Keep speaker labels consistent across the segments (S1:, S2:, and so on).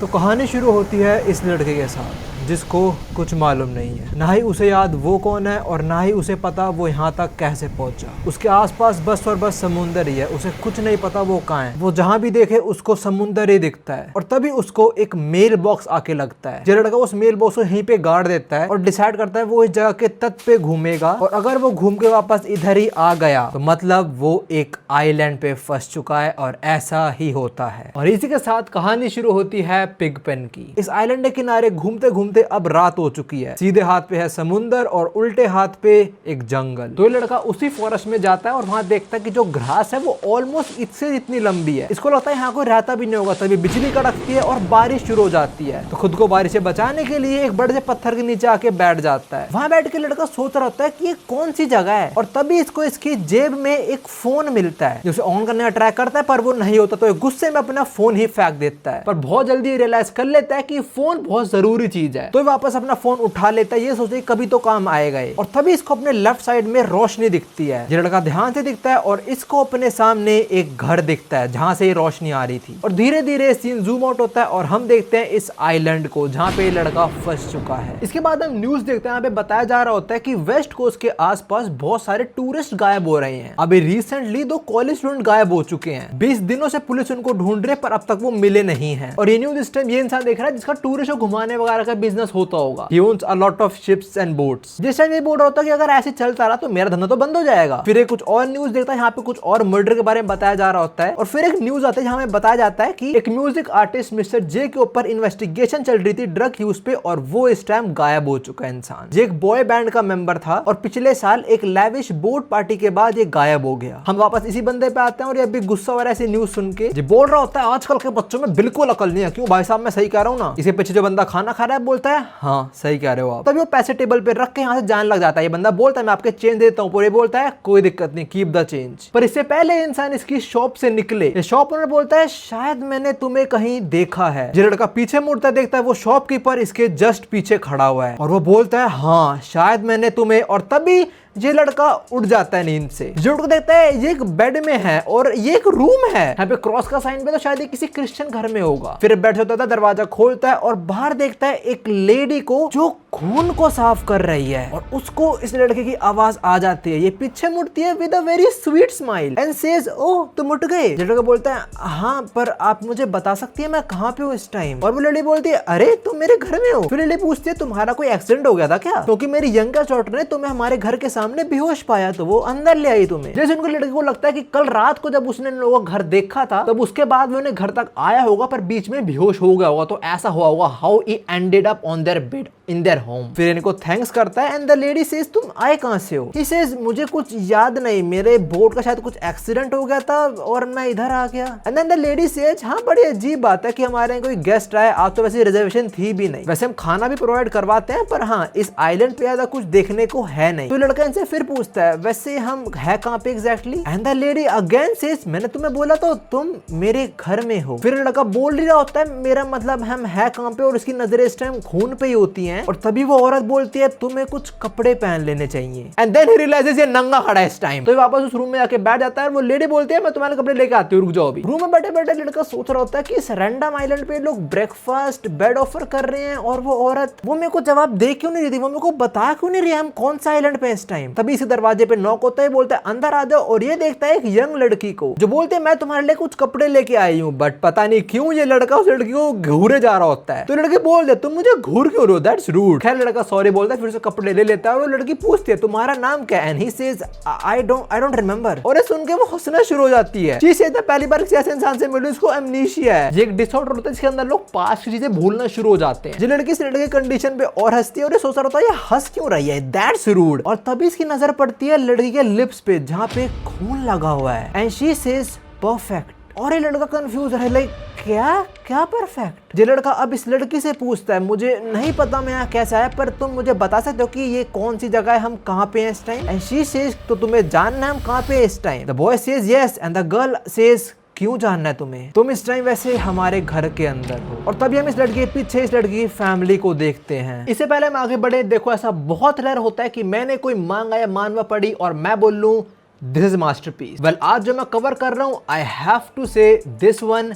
S1: तो कहानी शुरू होती है इस लड़के के साथ जिसको कुछ मालूम नहीं है, ना ही उसे याद वो कौन है और ना ही उसे पता वो यहाँ तक कैसे पहुंचा। उसके आसपास बस और बस समुंदर ही है, उसे कुछ नहीं पता वो कहाँ है। वो जहाँ भी देखे उसको समुंदर ही दिखता है और तभी उसको एक मेल बॉक्स आके लगता है। जो लड़का उस मेल बॉक्स को यहीं पे गाड़ देता है और डिसाइड करता है वो इस जगह के तट पे घूमेगा और अगर वो घूम के वापस इधर ही आ गया तो मतलब वो एक आइलैंड पे फंस चुका है और ऐसा ही होता है। और इसी के साथ कहानी शुरू होती है पिगपेन की। इस आइलैंड के किनारे घूमते घूमते अब रात हो चुकी है। सीधे हाथ पे है समुंदर और उल्टे हाथ पे एक जंगल। तो ये लड़का उसी फॉरेस्ट में जाता है और वहां देखता है कि जो घास है वो ऑलमोस्ट इससे इतनी लंबी है। इसको लगता है यहाँ कोई रहता भी नहीं होगा। तभी बिजली कड़कती है और बारिश शुरू हो जाती है। तो खुद को बारिश से बचाने के लिए एक बड़े से पत्थर के नीचे आके बैठ जाता है। वहां बैठ के लड़का सोच रहा होता है कि ये कौन सी जगह है और तभी इसको इसकी जेब में एक फोन मिलता है। उसे ऑन करने का ट्राई करता है पर वो नहीं होता तो गुस्से में अपना फोन ही फेंक देता है। पर बहुत जल्दी रियलाइज कर लेता है कि फोन बहुत जरूरी चीज है तो वापस अपना फोन उठा लेता है। ये सोचते कभी तो काम आएगा ये। और तभी इसको अपने लेफ्ट साइड में रोशनी दिखती है। ये लड़का ध्यान से दिखता है और इसको अपने सामने एक घर दिखता है जहां से रोशनी आ रही थी। और धीरे धीरे सीन जूम आउट होता है और हम देखते हैं इस आइलैंड को जहां पे लड़का फंस चुका है। इसके बाद हम न्यूज देखते हैं। यहाँ पे बताया जा रहा होता है कि वेस्ट कोस्ट के आसपास बहुत सारे टूरिस्ट गायब हो रहे हैं। अभी रिसेंटली 2 कॉलेज स्टूडेंट गायब हो चुके हैं। 20 दिनों से पुलिस उनको ढूंढ रही है पर अब तक वो मिले नहीं है। और ये न्यूज इस टाइम ये इंसान देख रहा है जिसका टूरिस्ट को घुमाने वगैरह का बिजनेस होता होगा। He owns a lot of ships and boats। जिस टाइम ये बोल रहा होता है कि अगर ऐसे चलता रहा तो मेरा धंधा तो बंद हो जाएगा। फिर एक कुछ और न्यूज देखता है। यहाँ पे कुछ और मर्डर के बारे में बताया जा रहा होता है। और फिर एक न्यूज आता है जहाँ में बताया जाता है कि एक म्यूजिक आर्टिस्ट मिस्टर जे के ऊपर इन्वेस्टिगेशन चल रही थी ड्रग यूज पे और वो इस टाइम गायब हो चुका है इंसान। ये एक बॉय बैंड का मेंबर था और पिछले साल एक लैविश बोट पार्टी के बाद ये गायब हो गया। हम वापस इसी बंदे पे आते हैं और ये अभी गुस्सा हो रहा है ऐसी न्यूज सुन के। ये बोल रहा होता है आजकल के बच्चों में बिल्कुल अकल नहीं है। क्यों भाई साहब मैं सही कह रहा हूँ ना। इसके पीछे जो बंदा खाना खा रहा है बोलता है हाँ सही कह रहे हो आप। तभी वो पैसे टेबल पे रख के यहाँ से जाने लग जाता है। ये बंदा बोलता है मैं आपके चेंज देता हूँ। पूरे बोलता है कोई दिक्कत नहीं कीप द चेंज। पर इससे पहले इंसान इसकी शॉप से निकले शॉप ओनर बोलता है शायद मैंने तुम्हें कहीं देखा है। जो लड़का पीछे मुड़ता देखता है वो शॉपकीपर इसके जस्ट पीछे खड़ा हुआ है और वो बोलता है हाँ शायद मैंने तुम्हें। और तभी ये लड़का उठ जाता है नींद से। जो उठ देखता है ये एक बेड में है और ये एक रूम है। यहाँ पे क्रॉस का साइन पे तो शायद ये किसी क्रिश्चियन घर में होगा। फिर बैठ होता था दरवाजा खोलता है और बाहर देखता है एक लेडी को जो खून को साफ कर रही है और उसको इस लड़के की आवाज आ जाती है। ये पीछे मुड़ती है with a very sweet smile and says oh तुम उठ गए। लड़का बोलता है हाँ पर आप मुझे बता सकती है मैं कहाँ पे हूँ इस टाइम। और वो लड़की बोलती है अरे तुम मेरे घर में हो। फिर लड़की पूछती है तुम्हारा कोई एक्सीडेंट हो गया था क्या क्योंकि मेरी यंगर डॉटर ने तुम्हें हमारे घर के सामने बेहोश पाया तो वो अंदर ले आई तुम्हें। जैसे उनको लड़के को लगता है कि कल रात को जब उसने लोगों का घर देखा था तब उसके बाद में उन्हें घर तक आया होगा पर बीच में बेहोश हो गया होगा तो ऐसा हुआ होगा how he ended up on their bed in their home. फिर इनको थैंक्स करता है एंड द लेडी सेज तुम आए कहां से हो। ही सेज मुझे कुछ याद नहीं मेरे बोट का शायद कुछ एक्सीडेंट हो गया था और मैं इधर आ गया। And then the lady says हाँ बड़ी अजीब बात है कि हमारे यहाँ कोई गेस्ट आए आज तो वैसे रिजर्वेशन थी भी नहीं। वैसे हम खाना भी प्रोवाइड करवाते हैं पर हाँ इस आइलैंड पे ज्यादा कुछ देखने को है नहीं। तो लड़का इनसे फिर पूछता है वैसे हम है कहाँ पे exactly. And the lady again says मैंने तुम्हें बोला तो तुम मेरे घर में हो। फिर लड़का बोल रहा होता है मेरा मतलब हम है कहाँ पे और उसकी नजरें इस टाइम खून पे ही होती हैं। और तभी वो औरत बोलती है तुम्हें कुछ कपड़े पहन लेने चाहिए। एंड देन ही रियलाइजेस ये नंगा खड़ा है इस टाइम। तो वापस उस रूम में जाके बैठ जाता है। वो लेडी बोलती है मैं तुम्हारे कपड़े लेके आती हूँ रुक जाओ अभी। रूम में बैठे बैठे लड़का सोच रहा होता है कि इस रैंडम आइलैंड पे लोग ब्रेकफास्ट बेड ऑफर कर रहे हैं और वो औरत वो मेरे को जवाब दे क्यों नहीं रही थी। वो मेरे को बता क्यों नहीं रही हम कौन सा आइलैंड पे इस टाइम। तभी इसी दरवाजे पे नॉक होता है बोलता है अंदर आ जाओ। और ये देखता है एक यंग लड़की को जो बोलते हैं मैं तुम्हारे लिए कुछ कपड़े लेके आई हूँ। बट पता नहीं क्यों ये लड़का उस लड़की को घूरे जा रहा होता है। तो लड़के बोल दे तुम मुझे घूर क्यों रहे हो दैट्स रूड। खैर लड़का सॉरी बोलता है फिर से कपड़े ले लेता है और वो लड़की पूछती है तुम्हारा नाम क्या है। And he says I don't remember. और ये सुन के वो हंसना शुरू हो जाती है। शी सेज पहली बार किसी ऐसे इंसान से मिलूं इसको एमनीशिया है। ये एक डिसऑर्डर होता है जिसके अंदर लोग पास्ट की चीजें भूलना शुरू हो जाते हैं। जो लड़की इस लड़के की कंडीशन पे और हंसती है और ये सोच रहा होता है ये हंस क्यों रही है दैट्स रूड। और तभी इसकी नजर पड़ती है लड़की के लिप्स पे जहाँ पे खून लगा हुआ है। And she says perfect. और ये लड़का कंफ्यूज है लाइक क्या परफेक्ट। ये लड़का अब इस लड़की से पूछता है मुझे नहीं पता मैं यहाँ कैसे आया पर तुम मुझे बता सकते हो कि ये कौन सी जगह है हम कहाँ पे हैं इस टाइम। एंड शी सेज तो तुम्हें जानना है हम कहाँ पे इस time. The boy says yes and the girl says क्यों जानना है तुम्हें तुम इस टाइम वैसे हमारे घर के अंदर हो। और तभी हम इस लड़के के पीछे इस लड़की की फैमिली को देखते हैं। इससे पहले हम आगे बढ़े देखो ऐसा बहुत रेयर होता है कि मैंने कोई मांगा या मानवा पड़ी और मैं बोल लूं दिस इज मास्टरपीस। वेल आज जो मैं कवर कर रहा हूं आई हैव टू से this one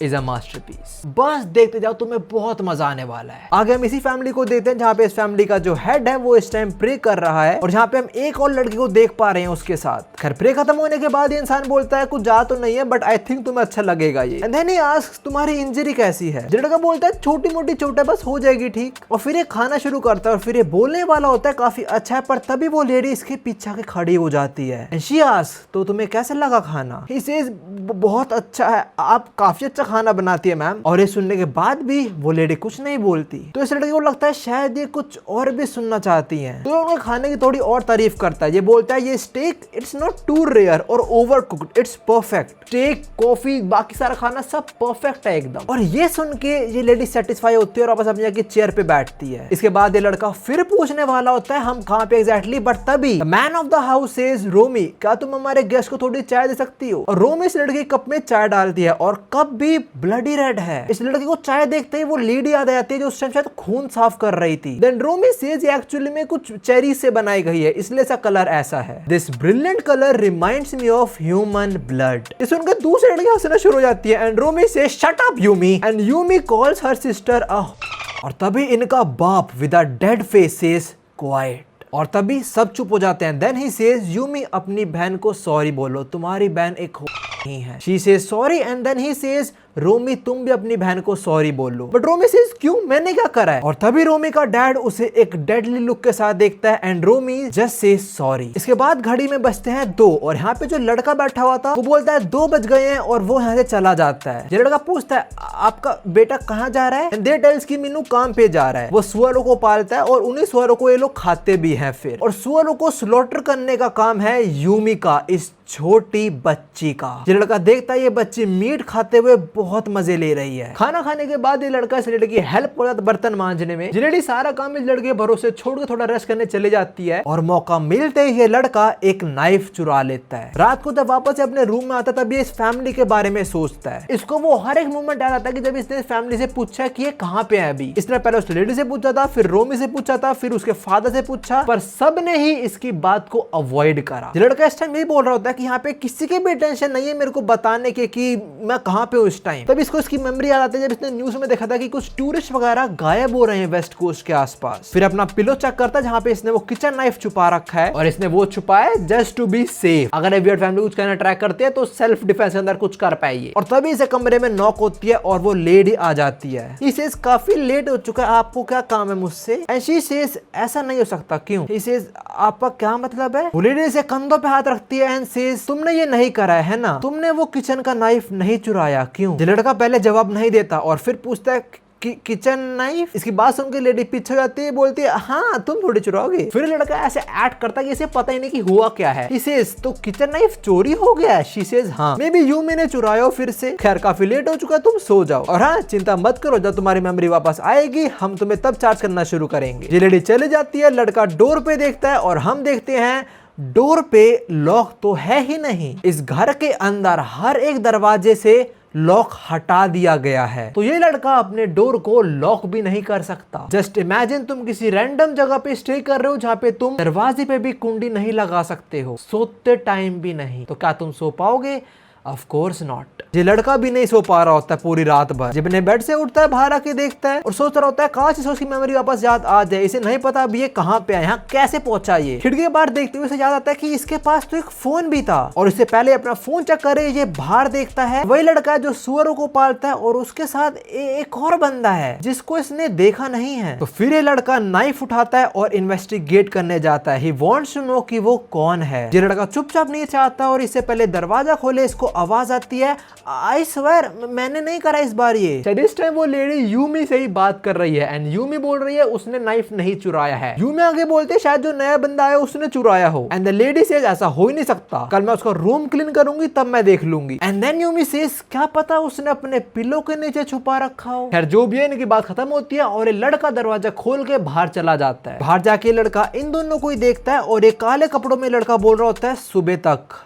S1: is a masterpiece. बस देखते जाओ, तुम्हें बहुत मजा आने वाला है। आगे हम इसी फैमिली को देखते हैं जहाँ पे इस फैमिली का जो हेड है वो इस टाइम प्रे कर रहा है और जहाँ पे हम एक और लड़की को देख पा रहे हैं उसके साथ। खैर प्रे खत्म होने के बाद ये इंसान बोलता है कुछ जा तो नहीं है बट आई थिंक तुम्हें अच्छा लगेगा ये। एंड देन ही आस्क्स तुम्हारी इंजरी कैसी है। लड़का बोलता है छोटी मोटी चोट है, बस हो जाएगी ठीक। और फिर ये खाना शुरू करता है और फिर ये बोलने वाला होता है काफी अच्छा है, पर तभी वो लेडी इसके पीछे आके खड़ी हो जाती है। एंड शी आस्क्स तो तुम्हें कैसा लगा खाना। ही सेज बहुत अच्छा है, आप काफी अच्छा खाना बनाती है मैम। और ये सुनने के बाद भी वो लेडी कुछ नहीं बोलती। तो इस लड़के को लगता है शायद ये कुछ और भी सुनना चाहती हैं। तो उनके खाने की थोड़ी और तारीफ करता है। ये बोलता है ये steak it's not too rare और over cooked, it's perfect. Steak, coffee, बाकी सारा खाना सब परफेक्ट है एकदम। और ये सुन के ये लेडी सेटिस्फाई होती है और वापस अपनी जाके चेयर पे बैठती है। इसके बाद ये लड़का फिर पूछने वाला होता है हम कहाँ पे एग्जैक्टली, बट तभी man of the house says Romi क्या तुम हमारे गेस्ट को थोड़ी चाय दे सकती हो। और रोमी इस लड़के के कप में चाय डालती है और कप भी ब्लडी रेड है। इस लड़के को चाय देखते ही वो लेडी याद आ जाती है जो उस टाइम शायद खून साफ कर रही थी। देन रोमी सेज एक्चुअली में कुछ चेरी से बनाई गई है इसलिए इसका कलर ऐसा है। This brilliant colour reminds me of human blood. इस सुनकर दूसरी लड़की हंसना शुरू हो जाती है एंड रोमी से shut up Yumi and Yumi calls her sister और तभी इनका बाप with a dead face says quite. और तभी सब चुप हो जाते हैं। देन ही सेज यूमी अपनी बहन को सॉरी बोलो, तुम्हारी बहन एक नहीं है। She says sorry and then he says Romi तुम भी अपनी बहन को सॉरी बोल लो। बट रोमी सेज क्यों, मैंने क्या करा है। और तभी रोमी का डैड उसे एक डेडली लुक के साथ देखता है एंड रोमी जस्ट सेज सॉरी। इसके बाद घड़ी में बजते हैं 2 और यहाँ पे जो लड़का बैठा हुआ था वो बोलता है 2 बज गए हैं और वो यहाँ से चला जाता है। ये लड़का पूछता है आपका बेटा कहाँ जा रहा है। एंड दे टेल्स कि मीनू काम पे जा रहा है। वो सुअरों को पालता है और उन्हीं सुअरों को ये लोग खाते भी हैं फिर। और सुअरों को स्लॉटर करने का काम है यूमी का, इस छोटी बच्ची का। ये लड़का देखता है ये बच्ची मीट खाते हुए बहुत मजे ले रही है। खाना खाने के बाद ये लड़का इस लड़की की हेल्प करता है बर्तन मांजने में। ये लड़की सारा काम इस लड़के के भरोसे छोड़ के थोड़ा रेस्ट करने चली जाती है और मौका मिलते ही ये लड़का एक नाइफ चुरा लेता है। रात को जब वापस अपने रूम में आता तब ये इस फैमिली के बारे में सोचता है। इसको वो हर एक मोमेंट याद आता है कि जब इसने इस फैमिली से पूछा कि ये कहाँ पे है अभी। इसने पहले उस लेडी से पूछा था, फिर रोमी से पूछा था, फिर उसके फादर से पूछा, पर सब ने ही इसकी बात को अवॉइड करा। ये लड़का इस टाइम यही बोल रहा होता है कि यहाँ पे किसी की भी टेंशन नहीं है मेरे को बताने के कि मैं कहाँ पे हूँ इस टाइम। तब इसको इसकी मेमोरी याद आती है जब इसने न्यूज में देखा था कि कुछ टूरिस्ट वगैरह गायब हो रहे हैं वेस्ट कोस्ट के आसपास। फिर अपना पिलो चेक करता है जहाँ पे इसने वो किचन नाइफ छुपा रखा है और इसने वो छुपाया जस्ट टू बी सेफ। अगर ये वियर्ड फैमिली कुछ करना ट्राई करते हैं तो सेल्फ डिफेंस के अंदर कुछ कर पाएंगे। और तभी इसे कमरे में नॉक होती है और वो लेडी आ जाती है। ही सेज काफी लेट हो चुका है, आपको क्या काम है मुझसे। एंड शी सेज ऐसा नहीं हो सकता, क्यों। ही सेज आपका क्या मतलब है। वो लेडी से कंधों पे हाथ रखती है एंड सेज तुमने ये नहीं करा है ना, तुमने वो किचन का नाइफ नहीं चुराया, क्यों। ये लड़का पहले जवाब नहीं देता और फिर पूछता है किचन नाइफ। इसकी बात सुन के लेडी पीछे जाती है, बोलती है हाँ तुम थोड़ी चुराओगे। फिर लड़का ऐसे ऐड करता है कि इसे पता ही नहीं कि हुआ क्या है। He says, तो किचन नाइफ चोरी हो गया है। She says, हाँ मे बी यूमी ने चुराया हो फिर से। खैर काफी लेट हो चुका है, तुम सो जाओ और हाँ चिंता मत करो, जब तुम्हारी मेमोरी वापस आएगी हम तुम्हें तब चार्ज करना शुरू करेंगे। ये लेडी चली जाती है। लड़का डोर पे देखता है और हम देखते हैं डोर पे लॉक तो है ही नहीं। इस घर के अंदर हर एक दरवाजे से लॉक हटा दिया गया है। तो ये लड़का अपने डोर को लॉक भी नहीं कर सकता। जस्ट इमेजिन तुम किसी रैंडम जगह पे स्टे कर रहे हो जहाँ पे तुम दरवाजे पे भी कुंडी नहीं लगा सकते हो, सोते टाइम भी नहीं। तो क्या तुम सो पाओगे? Of course not. ये लड़का भी नहीं सो पा रहा होता है पूरी रात भर। जब अपने बेड से उठता है बाहर आके देखता है और सोच रहा होता है काश इसे उसकी मेमोरी वापस याद आ जाए। इसे नहीं पता अभी ये कहाँ पे है, यहाँ कैसे पहुंचा। ये खिड़की के बाहर देखते हुए इसे याद आता है कि इसके पास तो एक फोन भी था और इससे पहले अपना फोन चेक करे ये बाहर देखता है वही लड़का है जो सुअरों को पालता है और उसके साथ एक और बंदा है जिसको इसने देखा नहीं है। तो फिर ये लड़का नाइफ उठाता है और इन्वेस्टिगेट करने जाता है। ही वांट्स टू नो कि वो कौन है। ये लड़का चुपचाप नहीं चाहता और इससे पहले दरवाजा खोले इसको आवाज आती है आई स्वेयर मैंने नहीं करा इस बार ये। इस टाइम वो लेडी यूमी से ही बात कर रही है एंड यूमी बोल रही है उसने नाइफ नहीं चुराया है। यूमी आगे बोलते शायद जो नया बंदा है उसने चुराया हो एंड द लेडी सेज ऐसा हो ही नहीं सकता, कल मैं उसका रूम क्लीन करूंगी तब मैं देख लूंगी। एंड देन यूमी सेज क्या पता उसने अपने पिलो के नीचे छुपा रखा हो। खैर जो भी है इनकी बात खत्म होती है और ये लड़का दरवाजा खोल के बाहर चला जाता है। बाहर जाके लड़का इन दोनों को ही देखता है और एक काले कपड़ों में लड़का बोल रहा होता है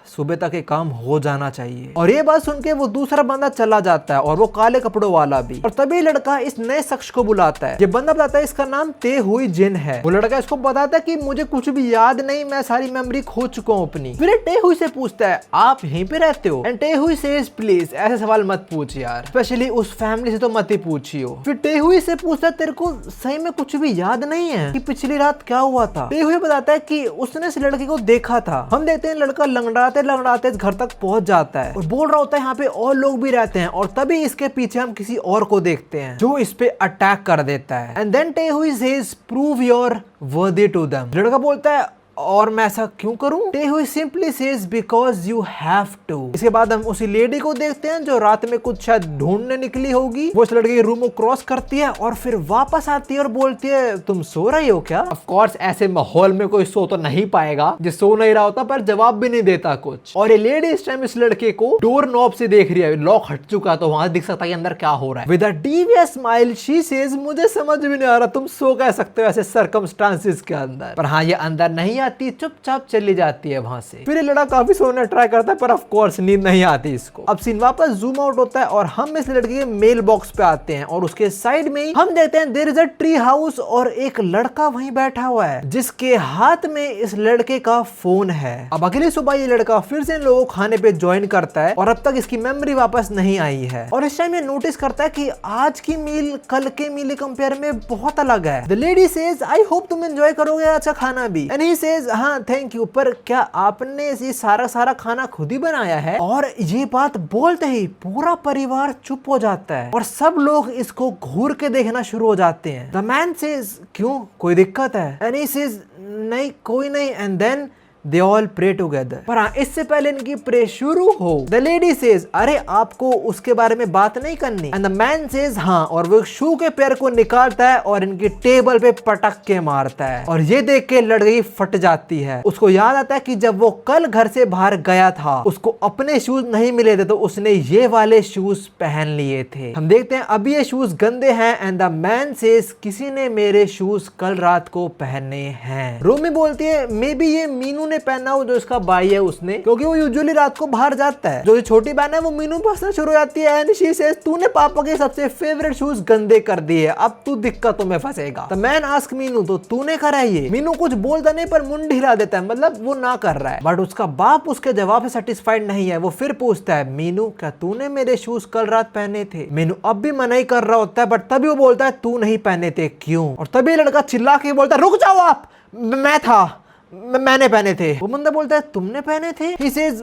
S1: सुबह तक ये काम हो जाना चाहिए। चाहिए। और ये बात सुन के वो दूसरा बंदा चला जाता है और वो काले कपड़ों वाला भी। और तभी लड़का इस नए शख्स को बुलाता है। ये बंदा बताता है इसका नाम ते हुई जिन है। वो लड़का इसको बताता है कि मुझे कुछ भी याद नहीं, मैं सारी मेमोरी खो चुका हूँ अपनी। फिर टे हुई से पूछता है आप यहीं पे रहते हो? एंड टे हुई सेज प्लीज ऐसे सवाल मत पूछ यार, स्पेशली उस फैमिली से तो मत ही पूछियो। फिर टे हुई से पूछता है तेरे को सही में कुछ भी याद नहीं है कि पिछली रात क्या हुआ था? टे हुई बताता है कि उसने इस लड़के को देखा था। हम देखते हैं लड़का लंगड़ाते लंगड़ाते घर तक पहुंच जाता है और बोल रहा होता है यहाँ पे और लोग भी रहते हैं। और तभी इसके पीछे हम किसी और को देखते हैं जो इस पे अटैक कर देता है। And then Tae Hui says prove your worth to them. लड़का बोलता है और मैं ऐसा क्यों करूं? Tae Hui simply says because you have to. इसके बाद हम उसी लेडी को देखते हैं जो रात में कुछ शायद ढूंढने निकली होगी। वो उस लड़के के रूम को क्रॉस करती है और फिर वापस आती है और बोलती है तुम सो रही हो क्या? ऑफ कोर्स ऐसे माहौल में कोई सो तो नहीं पाएगा जो सो नहीं रहा होता, पर जवाब भी नहीं देता कुछ। और ये लेडी इस टाइम इस लड़के को डोर नॉब से देख रही है। लॉक हट चुका तो वहां दिख सकता है अंदर क्या हो रहा है। With a devious smile she says मुझे समझ भी नहीं आ रहा तुम सो कह सकते हो ऐसे सर्कमस्टांसेस के अंदर। पर हाँ ये अंदर नहीं आती, चुपचाप चली जाती है वहां से। फिर ये लड़का काफी सोने ट्राई करता है पर ऑफ कोर्स नींद नहीं आती इसको। अब सीन वापस जूम आउट होता है और हम इस लड़के के मेल बॉक्स पे आते हैं और उसके साइड में ही हम देखते हैं there is a tree house और एक लड़का वहीं बैठा हुआ है जिसके हाथ में इस लड़के का फोन है। अब अगली सुबह ये लड़का फिर से इन लोगों खाने पे ज्वाइन करता है और अब तक इसकी मेमोरी वापस नहीं आई है। और इस टाइम ये नोटिस करता है कि आज की मील कल के मील कंपेयर में बहुत अलग है। The lady says I hope तुम एंजॉय करोगे अच्छा खाना भी। एंड ही सेज हाँ थैंक यू, पर क्या आपने ये सारा खाना खुद ही बनाया है? और ये बात बोलते ही पूरा परिवार चुप हो जाता है और सब लोग इसको घूर के देखना शुरू हो जाते हैं। द मैन सेज क्यों कोई दिक्कत है? एंड ही सेज नहीं कोई नहीं। And then They all pray together। पर हाँ इससे पहले इनकी प्रे शुरू हो द लेडी सेज अरे आपको उसके बारे में बात नहीं करनी। एंड द मैन सेज हाँ, और वो शू के पैर को निकालता है और इनकी टेबल पे पटक के मारता है। और ये देख के लड़की फट जाती है। उसको याद आता है कि जब वो कल घर से बाहर गया था उसको अपने शूज नहीं मिले थे तो उसने ये वाले शूज पहन लिए थे। हम देखते हैं अभी ये शूज गंदे हैं। एंड द मैन सेज किसी ने मेरे शूज कल रात को पहने हैं। रोमी बोलती है मे बी ये मीनू ने पहना हो जो इसका भाई है उसने, क्योंकि वो यूजुअली रात को बाहर जाता है। जो छोटी बहन है वो मीनू पसंद शुरू हो जाती है। एंड शी सेज तूने पापा के सबसे फेवरेट शूज गंदे कर दिए, अब तू दिक्कतों में फंसेगा। तो मैन आस्क मीनू तो तूने करा ये? मीनू कुछ बोलता नहीं पर मुंड हिला देता है, मतलब वो ना कर रहा है। बट उसका बाप उसके जवाब से सेटिस्फाइड नहीं है। वो फिर पूछता है मीनू क्या तूने मेरे शूज कल रात पहने थे? मीनू अब भी मना ही कर रहा होता है बट तभी वो बोलता है तू नहीं पहने थे क्यों? और तभी लड़का चिल्ला के बोलता है रुक जाओ आप, मैं था, मैंने पहने थे। वो बंदा बोलता है तुमने पहने थे? He says,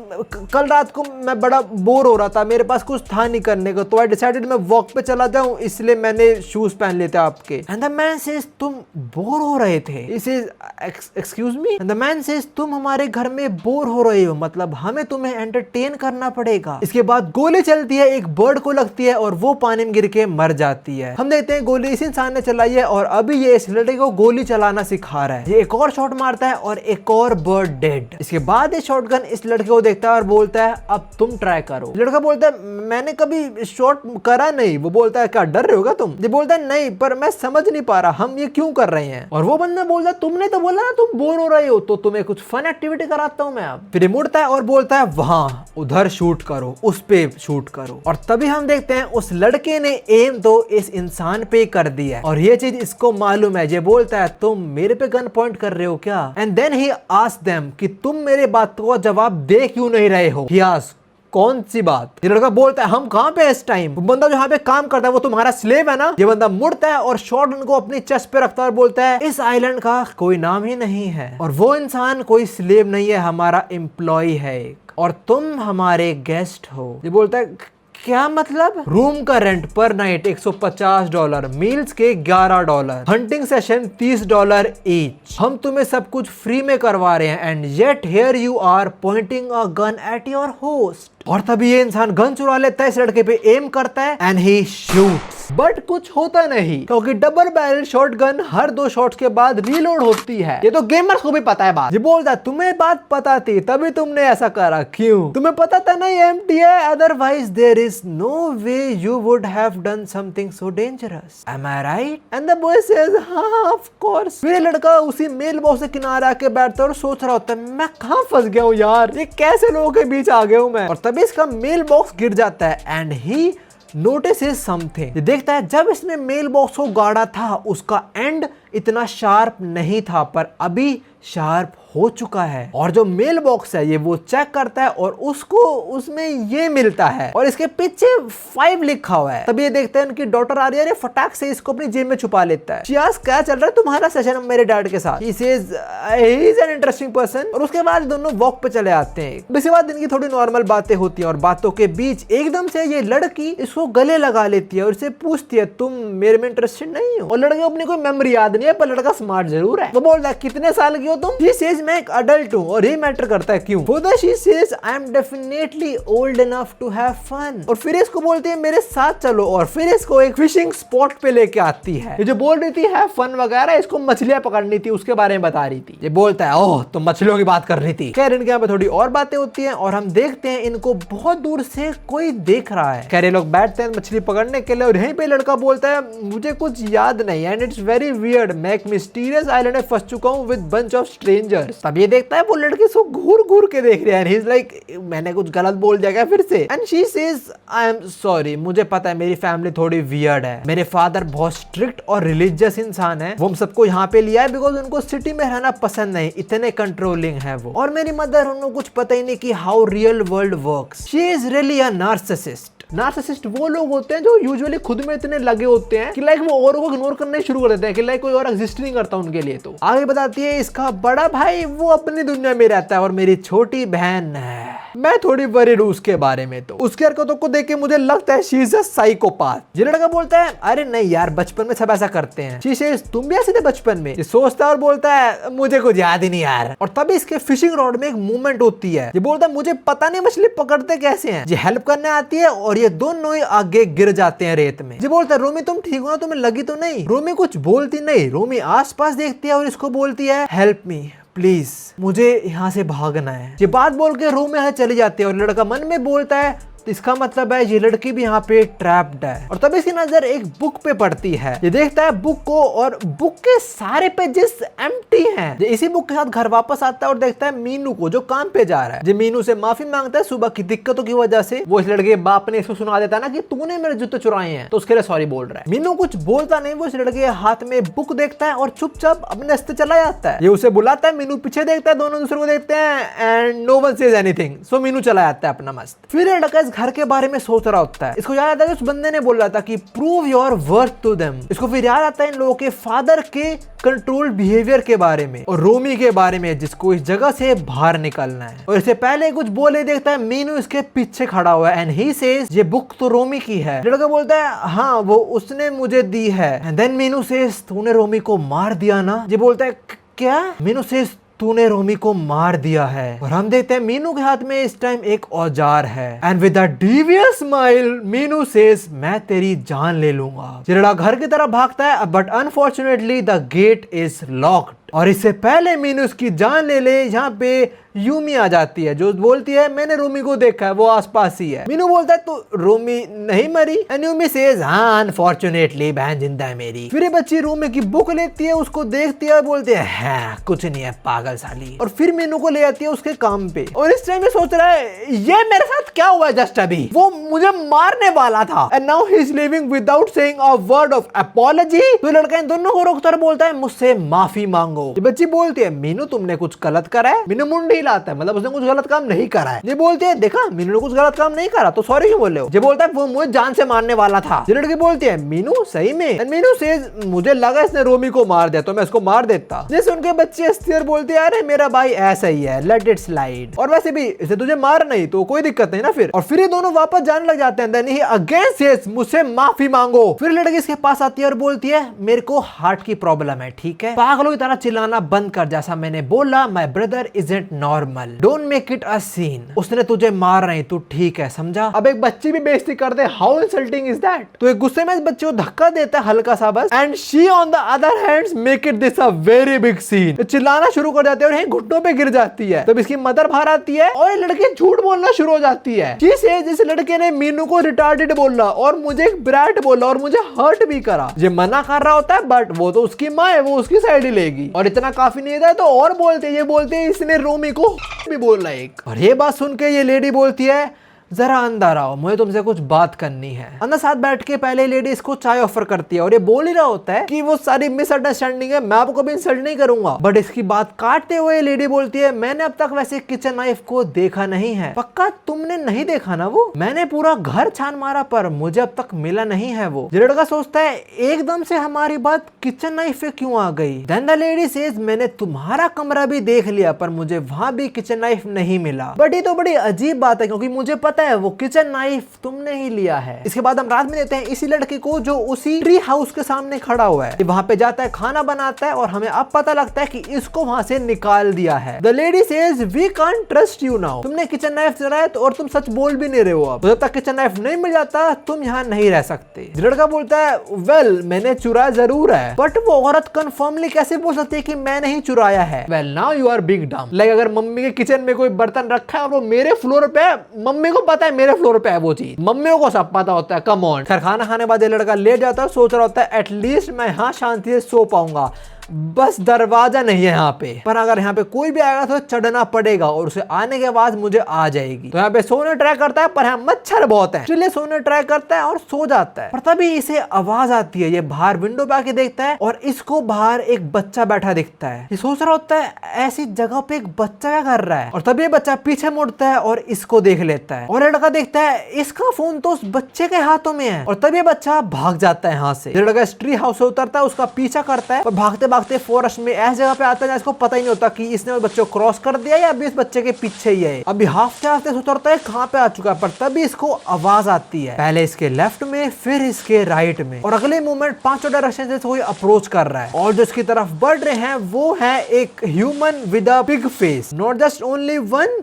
S1: कल रात को मैं बड़ा बोर हो रहा था, मेरे पास कुछ था नहीं करने को, तो आई डिसाइडेड मैं वॉक पे चला जाऊं इसलिए मैंने शूज पहन लिए थे आपके। एंड द मैन सेज तुम बोर हो रहे थे? He says, excuse me? And the man says तुम हमारे घर में बोर हो रहे हो, मतलब हमें तुम्हें एंटरटेन करना पड़ेगा। इसके बाद गोली चलती है, एक बर्ड को लगती है और वो पानी में गिर के मर जाती है। हम देखते हैं गोली इस इंसान ने चलाई है और अभी ये इस लड़के को गोली चलाना सिखा रहा है। ये एक और शॉट मारता है और एक और बर्ड डेड। इसके बाद ये शॉटगन इस लड़के को देखता है और बोलता है अब तुम ट्राई करो। लड़का बोलता है मैंने कभी शॉट करा नहीं। वो बोलता है क्या डर रहे होगा तुम? ये बोलता है नहीं, पर मैं समझ नहीं पा रहा हम ये क्यों कर रहे हैं। और वो बंदा बोलता है तुमने तो बोला ना तुम बोर हो रहे हो, तो तुम्हें कुछ फन एक्टिविटी कराता हूं मैं। अब फिर मुड़ता है और बोलता है वहां उधर शूट करो, उस पे शूट करो। और तभी हम देखते हैं उस लड़के ने एम तो इस इंसान पे कर दिया और ये चीज इसको मालूम है। ये बोलता है तुम मेरे पे गन पॉइंट कर रहे हो क्या? And then he ask them कि तुम मेरे बात को जवाब दे क्यों नहीं रहे हो? He asked, कौन सी बात? ये लड़का बोलता है हम कहाँ पे इस टाइम? बंदा जो यहाँ पे काम करता है वो तुम्हारा स्लेव है ना? ये बंदा मुड़ता है और शॉटगन को अपनी चेस्ट पे रखता है और बोलता है इस आइलैंड का कोई नाम ही नहीं है और वो इंसान कोई स्लेव नहीं है, हमारा एम्प्लॉय है एक, और तुम हमारे गेस्ट हो। ये बोलता है क्या मतलब? रूम का रेंट पर नाइट $150, मील्स के $11, हंटिंग सेशन $30 ईच। हम तुम्हें सब कुछ फ्री में करवा रहे हैं and yet here you are pointing a gun at your host. और तभी ये इंसान गन चुरा लेता है, इस लड़के पे एम करता है एंड ही शूट्स। बट कुछ होता नहीं, क्योंकि डबल बैरल शॉटगन हर 2 शॉट्स के बाद रीलोड होती है। ये तो गेमर्स को भी पता है बात। ये बोलता है तुम्हें बात पता थी तभी तुमने ऐसा करा, क्यों? तुम्हें पता था नहीं एम्प्टी है, otherwise there is no way you would have done something so dangerous, am I right? And the boy says हां ऑफ कोर्स। फिर लड़का उसी मेल बॉक्स से किनारे आके बैठता है और सोच रहा होता है मैं कहां फंस गया हूं यार, ये कैसे लोगों के बीच आ गया हूं मैं। और तभी इसका मेल बॉक्स गिर जाता है एंड ही नोटिस समथिंग। ये देखता है जब इसने मेल बॉक्स को गाड़ा था उसका एंड इतना शार्प नहीं था, पर अभी शार्प हो चुका है। और जो मेल बॉक्स है ये वो चेक करता है और उसको उसमें ये मिलता है और इसके पीछे 5 लिखा हुआ है। तभी ये देखते हैं उनकी डॉटर आ रही है, फटाक से इसको अपनी जेब में छुपा लेता है। शियास क्या चल रहा है तुम्हारा सेशन मेरे डैड के साथ? He says he is an interesting person. और उसके बाद दोनों वॉक पे चले आते हैं। इसके बाद इनकी थोड़ी नॉर्मल बातें होती हैं और बातों के बीच एकदम से ये लड़की इसको गले लगा लेती है और इसे पूछती है तुम मेरे में इंटरेस्टेड नहीं हो? और लड़के अपनी कोई मेमोरी याद नहीं है, पर लड़का स्मार्ट जरूर है। वो बोल रहा है कितने साल की हो तुम? She says मैं एक अडल्ट हूँ और ये मैटर करता है क्यों? Further she says I am definitely old enough to have fun। और फिर इसको बोलती है मेरे साथ चलो और फिर इसको एक फिशिंग स्पॉट पे लेके आती है। ये जो बोल रही थी हैव फन वगैरह, इसको मछलियां पकड़नी थी उसके बारे में बता रही थी। ये बोलता है ओह तुम मछलियों की बात कर रही थी। खैर इनके यहाँ पे थोड़ी और बातें होती हैं और हम देखते हैं इनको बहुत दूर से कोई देख रहा है। खैर ये लोग बैठते हैं मछली पकड़ने के लिए और यहीं पे लड़का बोलता है मुझे कुछ याद नहीं एंड इट्स वेरी वियर्ड, मैं एक मिस्टीरियस आइलैंड में फंस चुका हूँ विद बंच ऑफ स्ट्रेंजर्स। तब ये देखता है वो लड़की इसको घूर घूर के देख रही है। ही इज लाइक मैंने कुछ गलत बोल दिया क्या फिर से? And she says I am sorry, मुझे पता है मेरी फैमिली थोड़ी वियर्ड है, मेरे फादर बहुत स्ट्रिक्ट और रिलीजियस इंसान है, वो हम सबको यहाँ पे लिया है बिकॉज उनको सिटी में रहना पसंद नहीं, इतने कंट्रोलिंग है वो। और मेरी मदर उनको कुछ पता ही नहीं कि how real world works. She is really a narcissist. Narcissist वो लोग होते हैं जो यूजुअली खुद में इतने लगे होते हैं कि लाइक वो औरों को इग्नोर करना शुरू कर देते हैं कि लाइक कोई और एग्जिस्ट नहीं करता उनके लिए। तो आगे बताती है इसका बड़ा भाई वो अपनी दुनिया में रहता है और मेरी छोटी बहन है, मैं थोड़ी वरीड हूं उसके बारे में। तो उसकी हरकतों को देख के मुझे लगता है शी इज अ साइकोपाथ। ये लड़का बोलता है अरे नहीं यार बचपन में सब ऐसा करते हैं। शी सेज तुम भी ऐसे थे बचपन में? ये सोचता है और बोलता है मुझे कुछ याद ही नहीं यार। और तभी इसके फिशिंग रॉड में एक मूवमेंट होती है। ये बोलता है मुझे पता नहीं मछली पकड़ते कैसे हैं। ये हेल्प करने आती है और ये दोनों ही आगे गिर जाते हैं रेत में। ये बोलता है रोमी तुम ठीक हो ना, तुम्हें लगी तो नहीं? रोमी कुछ बोलती नहीं। रोमी आसपास देखती है और इसको बोलती है हेल्प मी प्लीज, मुझे यहाँ से भागना है। ये बात बोल के रूम में चली जाती है और लड़का मन में बोलता है तो इसका मतलब है ये लड़की भी यहाँ पे ट्रैप्ड है। और तब इसकी नजर एक बुक पे पड़ती है। ये देखता है बुक को और बुक के सारे पेजेस एम्प्टी हैं। ये इसी बुक के साथ घर वापस आता है और देखता है मीनू को जो काम पे जा रहा है। ये मीनू से माफी मांगता है सुबह की दिक्कतों की वजह से। वो इस लड़के के बाप ने इसको सुना देता है ना कि तूने मेरे जूते चुराए हैं, तो उसके लिए सॉरी बोल रहा है। मीनू कुछ बोलता नहीं, वो इस लड़के के हाथ में बुक देखता है और चुपचाप अपने रास्ते चला जाता है। ये उसे बुलाता है, मीनू पीछे देखता है, दोनों दूसरे को देखते हैं and no one says anything. So Meenu चला जाता है अपना मस्त। फिर ये लड़का इस घर के बारे में सोच रहा होता है। इसको याद आता है उस बंदे ने बोला था कि prove your worth to them. इसको फिर याद आता है इन लोगों के फादर के कंट्रोल बिहेवियर के बारे में और रोमी के बारे में जिसको इस जगह से बाहर निकलना है। और इससे पहले कुछ बोले देखता है मीनू इसके पीछे खड़ा हुआ है एंड ही सेज ये बुक तो रोमी की है। लड़का बोलता है हाँ वो उसने मुझे दी है। एंड देन मीनू सेज तूने रोमी को मार दिया ना? ये बोलता है क्या? मीनू सेज तूने रोमी को मार दिया है। और हम देखते हैं मीनू के हाथ में इस टाइम एक औजार है and with a devious smile Meenu says मैं तेरी जान ले लूंगा। चिरड़ा घर की तरफ भागता है but unfortunately the gate is locked. और इससे पहले मीनू उसकी जान ले ले यहाँ पे यूमी आ जाती है जो बोलती है मैंने रोमी को देखा है, वो आसपास ही है। मीनू बोलता है तो रोमी नहीं मरी? एंड यूमी सेज हाँ अनफॉर्चुनेटली बहन जिंदा है मेरी। फिर ये बच्ची रोमी की बुक लेती है, उसको देखती है, बोलती है हाँ कुछ नहीं है पागल साली। और फिर मीनू को ले आती है उसके काम पे। और इस टाइम में सोच रहा है ये मेरे साथ क्या हुआ जस्ट अभी, वो मुझे मारने वाला था and now he is living without saying a word of apology. तो लड़का इन दोनों को रोकता बोलता है मुझसे माफी मांगो। ये बच्ची बोलती है मीनू तुमने कुछ गलत करा है? मीनू मुंडी हिलाता है, मतलब उसने कुछ गलत काम नहीं करा है। ये बोलती है देखा मीनू ने कुछ गलत काम नहीं करा तो सॉरी क्यों बोल रहे हो? ये बोलता है वो मुझे जान से मारने वाला था। ये लड़की बोलती है मीनू सही में? एंड मीनू सेज मुझे लगा इसने रोमी को मार दिया तो मैं इसको मार देता। जैसे उनके बच्चे अस्थिर बोलते हैं अरे मेरा भाई ऐसा ही है लेट इट स्लाइड। और वैसे भी इसे तुझे मार नहीं तो कोई दिक्कत नहीं ना फिर। और फिर ये दोनों वापस जाने लग जाते हैं। देन ही अगेन सेज मुझसे माफी मांगो। फिर लड़की इसके पास आती है और बोलती है मेरे को हार्ट की प्रॉब्लम है, ठीक है, पागलों की तरह चिल्लाना बंद कर, जैसा मैंने बोला my brother isn't normal, don't make it a scene. उसने तुझे मार रही, तू ठीक है, समझा? अब एक बच्ची भी बेइज्जती कर दे, हाउ इंसल्टिंग इज दैट? तो एक गुस्से में इस बच्चे को धक्का देता है हल्का सा बस, and she on the other hands make it this a very big scene. तो चिल्लाना शुरू कर जाती है और यहीं घुटनों पे गिर जाती है। तब इसकी मदर बाहर आती है और ये लड़की झूठ बोलना शुरू हो जाती है। जिस लड़के ने मीनू को रिटार्डेड बोला और मुझे एक ब्रैट बोला और मुझे हर्ट भी करा, ये मना कर रहा होता है बट वो तो उसकी माँ है, वो उसकी साइड ही लेगी। और इतना काफी नहीं था तो और बोलते हैं इसने रोमी को भी बोला एक। और ये बात सुन के ये लेडी बोलती है जरा अंदर आओ, मुझे तुमसे कुछ बात करनी है। अंदर साथ बैठ के पहले लेडी इसको चाय ऑफर करती है और ये बोल ही रहा होता है कि वो सारी मिसअंडरस्टैंडिंग है, मैं आपको कभी इंसल्ट नहीं करूंगा। बट इसकी बात काटते हुए लेडी बोलती है मैंने अब तक वैसे किचन नाइफ को देखा नहीं है। पक्का तुमने नहीं देखा ना? वो मैंने पूरा घर छान मारा पर मुझे अब तक मिला नहीं है। वो लड़का सोचता है एकदम से हमारी बात किचन नाइफ पे क्यों आ गई? देन द लेडी सेज मैंने तुम्हारा कमरा भी देख लिया पर मुझे वहां भी किचन नाइफ नहीं मिला। बट ये तो बड़ी अजीब बात है क्योंकि मुझे पता है वो किचन नाइफ तुमने ही लिया है। इसके बाद हम रात में देते हैं इसी लड़के को जो उसी ट्री हाउस के सामने खड़ा हुआ है। वहां पे जाता है, खाना बनाता है और हमें अब पता लगता है कि इसको वहां से निकाल दिया है। The lady says we can't trust you now, तुमने किचन नाइफ चुराया तो और तुम सच बोल भी नहीं रहे हो। अब जब तक किचन नाइफ नहीं मिल जाता तुम यहाँ नहीं रह सकते। लड़का बोलता है वेल मैंने चुराया जरूर है बट वो औरत कंफर्मली कैसे बोल सकती है कि मैं नहीं चुराया है? Well now you are big dumb. Like अगर मम्मी के किचन में कोई बर्तन रखा है और वो मेरे फ्लोर पे, मम्मी को पता है मेरे फ्लोर पे है वो चीज, मम्मियों को सब पता होता है। Come on. खैर खाना खाने बाद ये लड़का लेट जाता है, सोच रहा होता है एटलीस्ट मैं यहाँ शांति से सो पाऊंगा, बस दरवाजा नहीं है यहाँ पे, पर अगर यहाँ पे कोई भी आएगा तो चढ़ना पड़ेगा और उसे आने के बाद मुझे आ जाएगी। तो यहाँ पे सोने ट्राई करता है पर यहाँ मच्छर बहुत है, इसलिए सोने ट्राई करता है और सो जाता है। पर तभी इसे आवाज आती है, ये बाहर विंडो पे आके देखता है और इसको बाहर एक बच्चा बैठा दिखता है। ये सोच रहा होता है ऐसी जगह पे एक बच्चा क्या कर रहा है, और तभी बच्चा पीछे मुड़ता है और इसको देख लेता है और लड़का देखता है इसका फोन तो उस बच्चे के हाथों में है और तभी बच्चा भाग जाता है यहाँ से। लड़का ट्री हाउस से उतरता है, उसका पीछा करता है और भागते फॉरेस्ट में ऐसी जगह पे आता है जिसको पता ही नहीं होता कि इसने उस बच्चे को क्रॉस कर दिया या अभी इस बच्चे के पीछे ही है। अभी हाफते उतरता है कहाँ पे आ चुका है, पर तभी इसको आवाज आती है, पहले इसके लेफ्ट में फिर इसके राइट में, और अगले मोमेंट पांचों डायरेक्शन से कोई अप्रोच कर रहा है और जो इसकी तरफ बढ़ रहे हैं वो है एक human with a big face. Not just only one,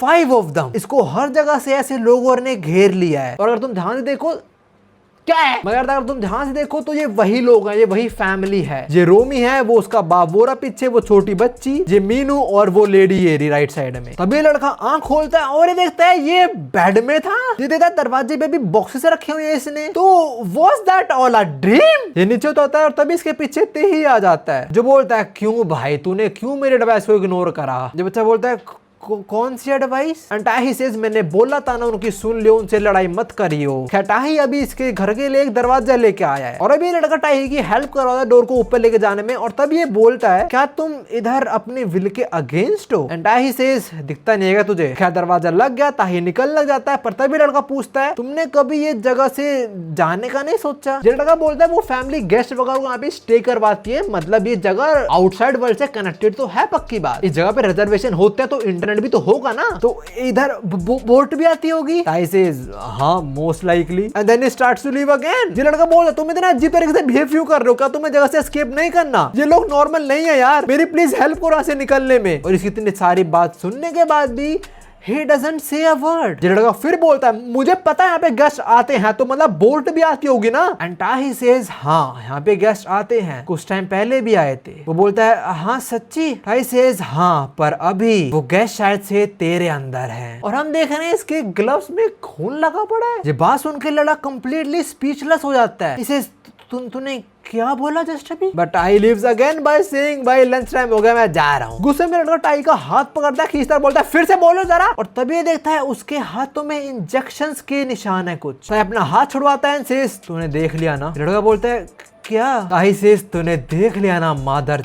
S1: 5 of them. इसको हर जगह से ऐसे लोगों ने घेर लिया है और अगर तुम ध्यान से देखो क्या है, मगर अगर तुम ध्यान से देखो तो ये वही लोग हैं, ये वही फैमिली है। ये रोमी है, वो उसका बाप, वो रहा पीछे वो छोटी बच्ची, ये मीनू और वो लेडी ये राइट साइड में। तभी लड़का आंख खोलता है और ये देखता है ये बेड में था। ये देखता है दरवाजे पे भी बॉक्सेस रखे हुए हैं इसने, तो was that all a dream? ये नीचे उतरता है और तभी इसके पीछे तेही आ जाता है जो बोलता है क्यों भाई तूने क्यों मेरे एडवाइस को इग्नोर करा? जो बच्चा बोलता है कौन सी एडवाइस? टाही सेज मैंने बोला था ना उनकी सुन लियो, उनसे लड़ाई मत करियो। टाही अभी इसके घर के लिए एक दरवाजा लेके आया है और अभी लड़का टाही की हेल्प कर रहा है डोर को ऊपर लेके जाने में और तब ये बोलता है क्या तुम इधर अपने विल के अगेंस्ट हो? टाही सेज दिखता नहीं है तुझे। क्या दरवाजा लग गया, ताही निकल लग जाता है, पर तभी लड़का पूछता है तुमने कभी ये जगह से जाने का नहीं सोचा? लड़का बोलता है वो फैमिली गेस्ट वगैरह यहाँ पे स्टे करवाती है, मतलब ये जगह आउटसाइड वर्ल्ड से कनेक्टेड तो है, पक्की बात। इस जगह पे रिजर्वेशन होते हैं तो इंटरनेट भी तो होगा ना, तो इधर बोट भी आती होगी। टाई सेज हाँ most likely, and then he starts to leave again. ये लड़का बोलता तुम इतना अजीब तरीके से बिहेव क्यों कर रहे हो, क्या तुम्हें जगह से एस्केप नहीं करना? ये लोग नॉर्मल नहीं है यार, मेरी प्लीज हेल्प करो यहाँ से निकलने में। और इसकी इतनी सारी बात सुनने के बाद भी He doesn't say a word। ये लड़का फिर बोलता है मुझे पता है यहाँ पे गेस्ट आते हैं, तो मतलब बोट भी आती होगी ना? एंड टाही सेज हाँ यहाँ पे गेस्ट आते हैं, कुछ टाइम पहले भी आए थे। वो बोलता है हाँ सच्ची? टाही सेज हाँ, पर अभी वो गेस्ट शायद से तेरे अंदर है। और हम देख रहे हैं इसके ग्लव्स में खून लगा पड़ा है। ये बात सुन के लड़का कंप्लीटली स्पीचलेस हो जाता है। इसे तूने क्या बोला जस्ट अभी? But Tae leaves again by saying भाई लंच टाइम हो गया मैं जा रहा हूँ। गुस्से में लड़का टाई का हाथ पकड़ता है, खींचता बोलता है फिर से बोलो जरा, और तभी देखता है उसके हाथों में इंजेक्शंस के निशान है कुछ। टाई अपना हाथ छुड़वाता है, सेज तूने देख लिया ना? लड़का बोलता है क्या? टाई सेज तूने देख लिया ना मादर।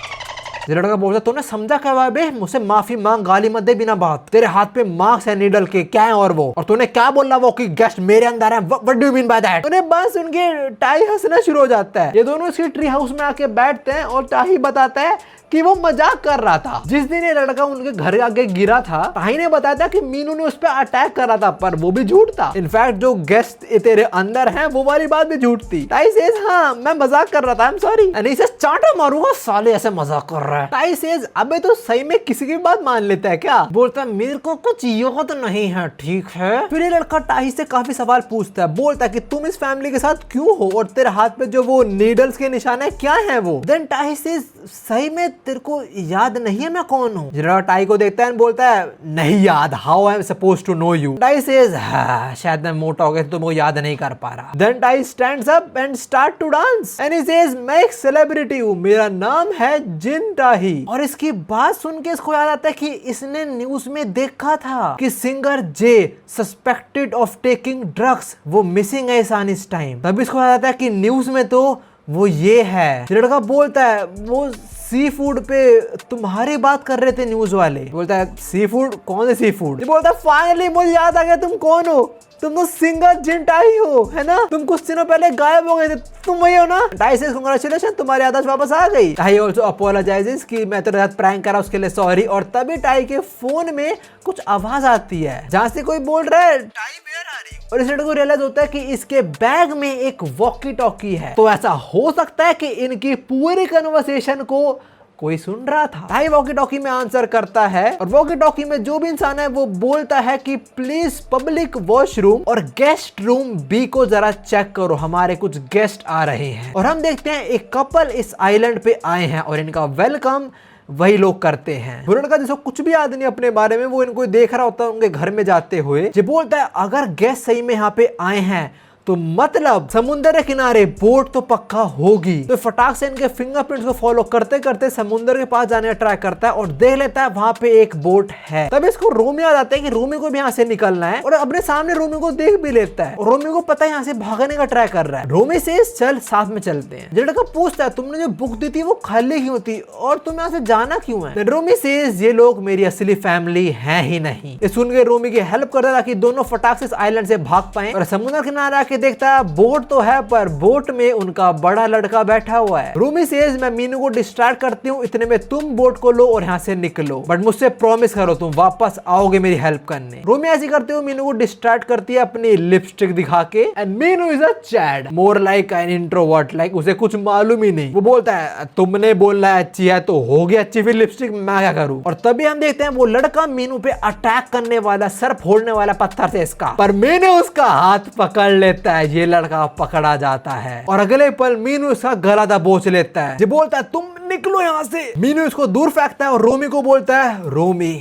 S1: लड़का बोलता तूने समझा क्या बे? मुझसे माफी मांग, गाली मत दे बिना बात। तेरे हाथ पे मार्क्स है नीडल के, क्या है? और तूने क्या बोला वो कि गेस्ट मेरे अंदर है? What do you mean by that? तूने बस उनके टाई हंसना शुरू हो जाता है। ये दोनों इसके ट्री हाउस में आके बैठते हैं और टाही बताता है कि वो मजाक कर रहा था। जिस दिन ये लड़का उनके घर आगे गिरा था, टाही ने बताया था कि मीनू ने उस पर अटैक करा था, पर वो भी झूठ था। इनफैक्ट जो गेस्ट तेरे अंदर हैं वो वाली बात भी झूठ थी। टाही सेज हाँ मैं मजाक कर रहा था, आई एम सॉरी। एंड इसे चांटा मारूंगा साले ऐसे मजाक कर रहा है। टाई सेज अबे तो सही में किसी की बात मान लेता है क्या? बोलता है मेरे को कुछ याद नहीं है। ठीक है। फिर ये लड़का टाई से काफी सवाल पूछता है, बोलता है कि तुम इस फैमिली के साथ क्यों हो और तेरे हाथ पे जो वो नीडल्स के निशान है क्या है वो? देन टाई सेज सही में तेरे को याद नहीं है मैं कौन हूँ? लड़का टाई को देखता है और बोलता है नहीं याद, how I am supposed to know you? Tae says शायद मैं मोटा हो गया तो तुमको याद नहीं कर पा रहा। Then Tae stands up and start to dance and he says मैं एक सेलिब्रिटी हूँ, मेरा नाम है जिन टाही। और इसकी बात सुन के इसको याद आता है कि इसने न्यूज में देखा था कि singer J suspected of taking drugs, वो मिसिंग है इस टाइम। तब इसको याद आता है कि न्यूज में तो वो ये है। लड़का बोलता है वो सी फूड पे तुम्हारी बात कर रहे थे न्यूज वाले। बोलता है सी फूड? कौन है सी फूड? बोलता है फाइनली मुझे याद आ गया तुम कौन हो, तुम तो सिंगर जिन टाई हो, है ना? तुम कुछ दिनों पहले गायब हो गए थे, तुम वही हो ना? टाई सेज कांग्रेचुलेशन, तुम्हारी याददाश्त वापस आ गई। टाई आल्सो अपोलोजाइजेस कि मैं तेरे साथ प्रैंक करा उसके लिए सॉरी। और तभी टाई के फोन में कुछ आवाज आती है जहां से कोई बोल रहा है टाई वेयर आर यू? और इस लड़के को रियलाइज होता है कि इसके बैग में एक वॉकी टॉकी है। तो ऐसा हो सकता है कि इनकी पूरी कन्वर्सेशन को कोई सुन रहा था। टाई वॉकी टॉकी में आंसर करता है और वॉकी टॉकी में जो भी इंसान है वो बोलता है कि प्लीज पब्लिक वॉशरूम और गेस्ट रूम बी को जरा चेक करो, हमारे कुछ गेस्ट आ रहे हैं। और हम देखते हैं एक कपल इस आइलैंड पे आए हैं और इनका वेलकम वही लोग करते हैं। वो लड़का जिसको कुछ भी याद नहीं अपने बारे में, वो इनको देख रहा होता है उनके घर में जाते हुए। जो बोलता है अगर गेस्ट सही में यहाँ पे आए हैं तो मतलब समुद्र के किनारे बोट तो पक्का होगी। तो फटाक से इनके फिंगरप्रिंट्स को फॉलो करते करते समुद्र के पास जाने का ट्राई करता है और देख लेता है वहां पे एक बोट है। तब इसको रोमी याद आता है कि रोमी को भी यहाँ से निकलना है और अपने सामने रोमी को देख भी लेता है और रोमी को पता है यहाँ से भागने का ट्राई कर रहा है। रोमी से चल साथ में चलते हैं। लड़का पूछता है तुमने जो बुक दी थी वो खाली क्यों थी और तुम यहाँ से जाना क्यों है? रोमी से ये लोग मेरी असली फैमिली है ही नहीं। ये सुन के रोमी की हेल्प करता है ताकि दोनों फटाक से इस आइलैंड से भाग पाए। और समुद्र किनारे देखता है बोट तो है पर बोट में उनका बड़ा लड़का बैठा हुआ है। रूमी सेज मैं मीनू को डिस्ट्रैक्ट करती हूँ, इतने में तुम बोट को लो और यहाँ से निकलो, बट मुझसे प्रॉमिस करो तुम वापस आओगे मेरी हेल्प करने। रूमी ऐसी करते हुए मीनू को डिस्ट्रैक्ट करती है अपनी लिपस्टिक दिखा के। And Meenu is a Chad, more like an introvert, like उसे कुछ मालूम ही नहीं। वो बोलता है तुमने बोलना है अच्छी है तो होगी अच्छी, फिर लिपस्टिक मैं क्या करूँ? और तभी हम देखते हैं वो लड़का मीनू पे अटैक करने वाला, सर फोड़ने वाला पत्थर से इसका, पर मीनू उसका हाथ पकड़ लेता है। ये लड़का पकड़ा जाता है और अगले पल मीनू इसका गला दबोच लेता है। जो बोलता है तुम निकलो यहाँ से। मीनू इसको दूर फेंकता है और रोमी को बोलता है रोमी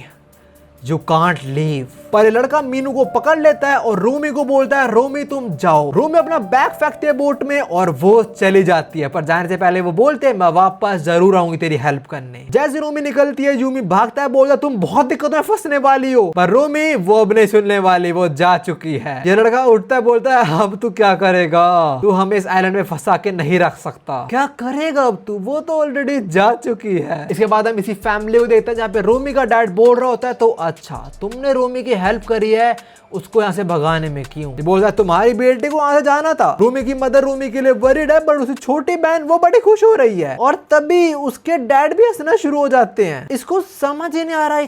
S1: यू कांट लीव। पर लड़का मीनू को पकड़ लेता है और रोमी को बोलता है रोमी तुम जाओ। रोमी अपना बैग फेंकते है बोट में और वो चली जाती है, पर जाने से पहले वो बोलते हैं मैं वापस जरूर आऊंगी तेरी हेल्प करने। जैसे रोमी निकलती है यूमी भागता है, बोलता तुम बहुत दिक्कत में फंसने वाली हो, पर रोमी वो अब नहीं सुनने वाली, वो जा चुकी है। ये लड़का उठता है, बोलता है अब तू क्या करेगा? तू हमें इस आइलैंड में फंसा के नहीं रख सकता। क्या करेगा अब तू? वो तो ऑलरेडी जा चुकी है। इसके बाद हम इसी फैमिली को देखते हैं जहाँ पे रोमी का डैड बोल रहा होता है तो अच्छा तुमने रोमी की हेल्प करी है, उसको यहाँ से भगाने में क्यों? बोलता है तुम्हारी बेटी को वहां से जाना था। रोमी की मदर रोमी के लिए वरीड है, पर उसकी छोटी बहन वो बड़ी खुश हो रही है। और तभी उसके डैड भी हंसना शुरू हो जाते हैं। इसको समझ ही नहीं आ रहा है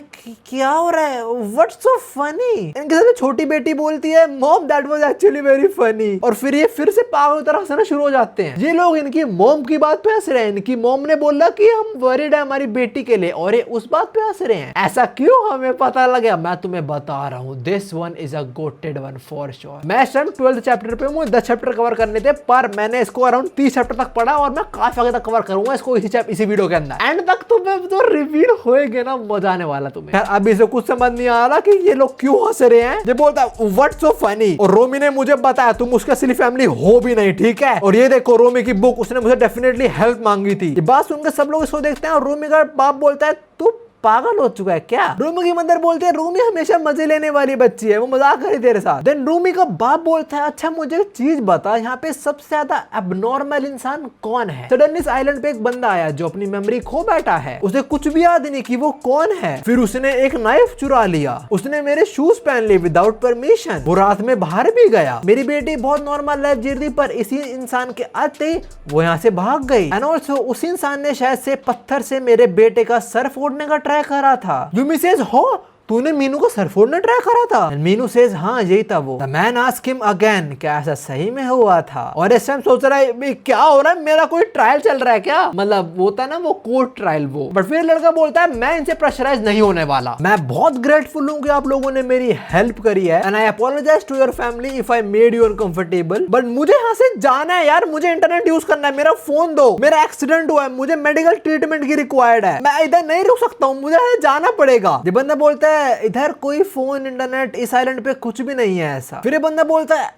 S1: क्या हो रहा है, व्हाट्स सो फनी। इनके साथ छोटी बेटी बोलती है mom that was actually very funny, और फिर ये फिर से पागल की तरह हंसना शुरू हो जाते हैं। ये लोग इनकी मॉम की बात पे हंस रहे हैं। इनकी मॉम ने बोला कि हम वरीड है हमारी बेटी के लिए, और ये उस बात पे हंस रहे हैं। ऐसा क्यों हमें पता लगा? मैं तुम्हें बता रहा हूँ, this one is a GOATed one for sure. मैं 12th चैप्टर पे हूँ, 10 चैप्टर कवर करने थे, पर मैंने इसको अराउंड 30 चैप्टर तक पढ़ा और मैं काफी आगे तक कवर करूंगा इसको इसी वीडियो के अंदर। एंड तक तुम्हें तो रिवील होएगा ना, मजा आने वाला तुम्हें। अभी से कुछ समझ नहीं आ रहा कि ये लोग क्यों हंस रहे हैं। ये बोलता है व्हाट्स सो फनी, और रोमी ने मुझे बताया तुम उसकी असली फैमिली हो भी नहीं, ठीक है? और ये देखो रोमी की बुक, उसने मुझे डेफिनेटली हेल्प मांगी थी। ये बात सुनकर सब लोग इसको देखते हैं और रोमी का बाप बोलता है तू पागल हो चुका है क्या? रूमी की मदर बोलती है रूमी हमेशा मजे लेने वाली बच्ची है, वो मजाक करे तेरे साथ। देन रूमी का बाप बोलता है अच्छा मुझे एक चीज बता, यहाँ पे सबसे ज्यादा एबनॉर्मल इंसान कौन है? सडनली इस आइलैंड पे एक बंदा आया जो अपनी मेमोरी खो बैठा है, उसे कुछ भी याद नहीं कि वो कौन है। फिर उसने एक नाइफ चुरा लिया, उसने मेरे शूज पहन लिए विदाउट परमिशन, वो रात में बाहर भी गया। मेरी बेटी बहुत नॉर्मल लाइफ जी रही, पर इसी इंसान के आते ही वो यहाँ से भाग गई। एंड ऑल्सो उसी इंसान ने शायद से पत्थर से मेरे बेटे का सर फोड़ने का ट्राई करा था। यूमी सेज हो तूने मीनू को सर फोड़ने ट्राई करा था? मीनू सेज हाँ यही था वो। The man asked him again, क्या ऐसा सही में हुआ था? और इस टाइम सोच रहा है क्या हो रहा है, मेरा कोई ट्रायल चल रहा है क्या? मतलब वो था ना वो कोर्ट ट्रायल वो। बट फिर लड़का बोलता है मैं इनसे प्रेशराइज नहीं होने वाला, मैं बहुत ग्रेटफुल हूँ कि आप लोगों ने मेरी हेल्प करी है and I apologise to your family if I made you uncomfortable, but मुझे यहाँ से जाना है यार, मुझे इंटरनेट यूज करना है, मेरा फोन दो, मेरा एक्सीडेंट हुआ है, मुझे मेडिकल ट्रीटमेंट की रिक्वायर्ड है, मैं इधर नहीं रुक सकता हूँ, मुझे जाना पड़ेगा। ये बंदा बोलता है इधर कोई फोन इंटरनेट इस आइलैंड पे कुछ भी नहीं है ऐसा। फिर ये बंदा बोलता है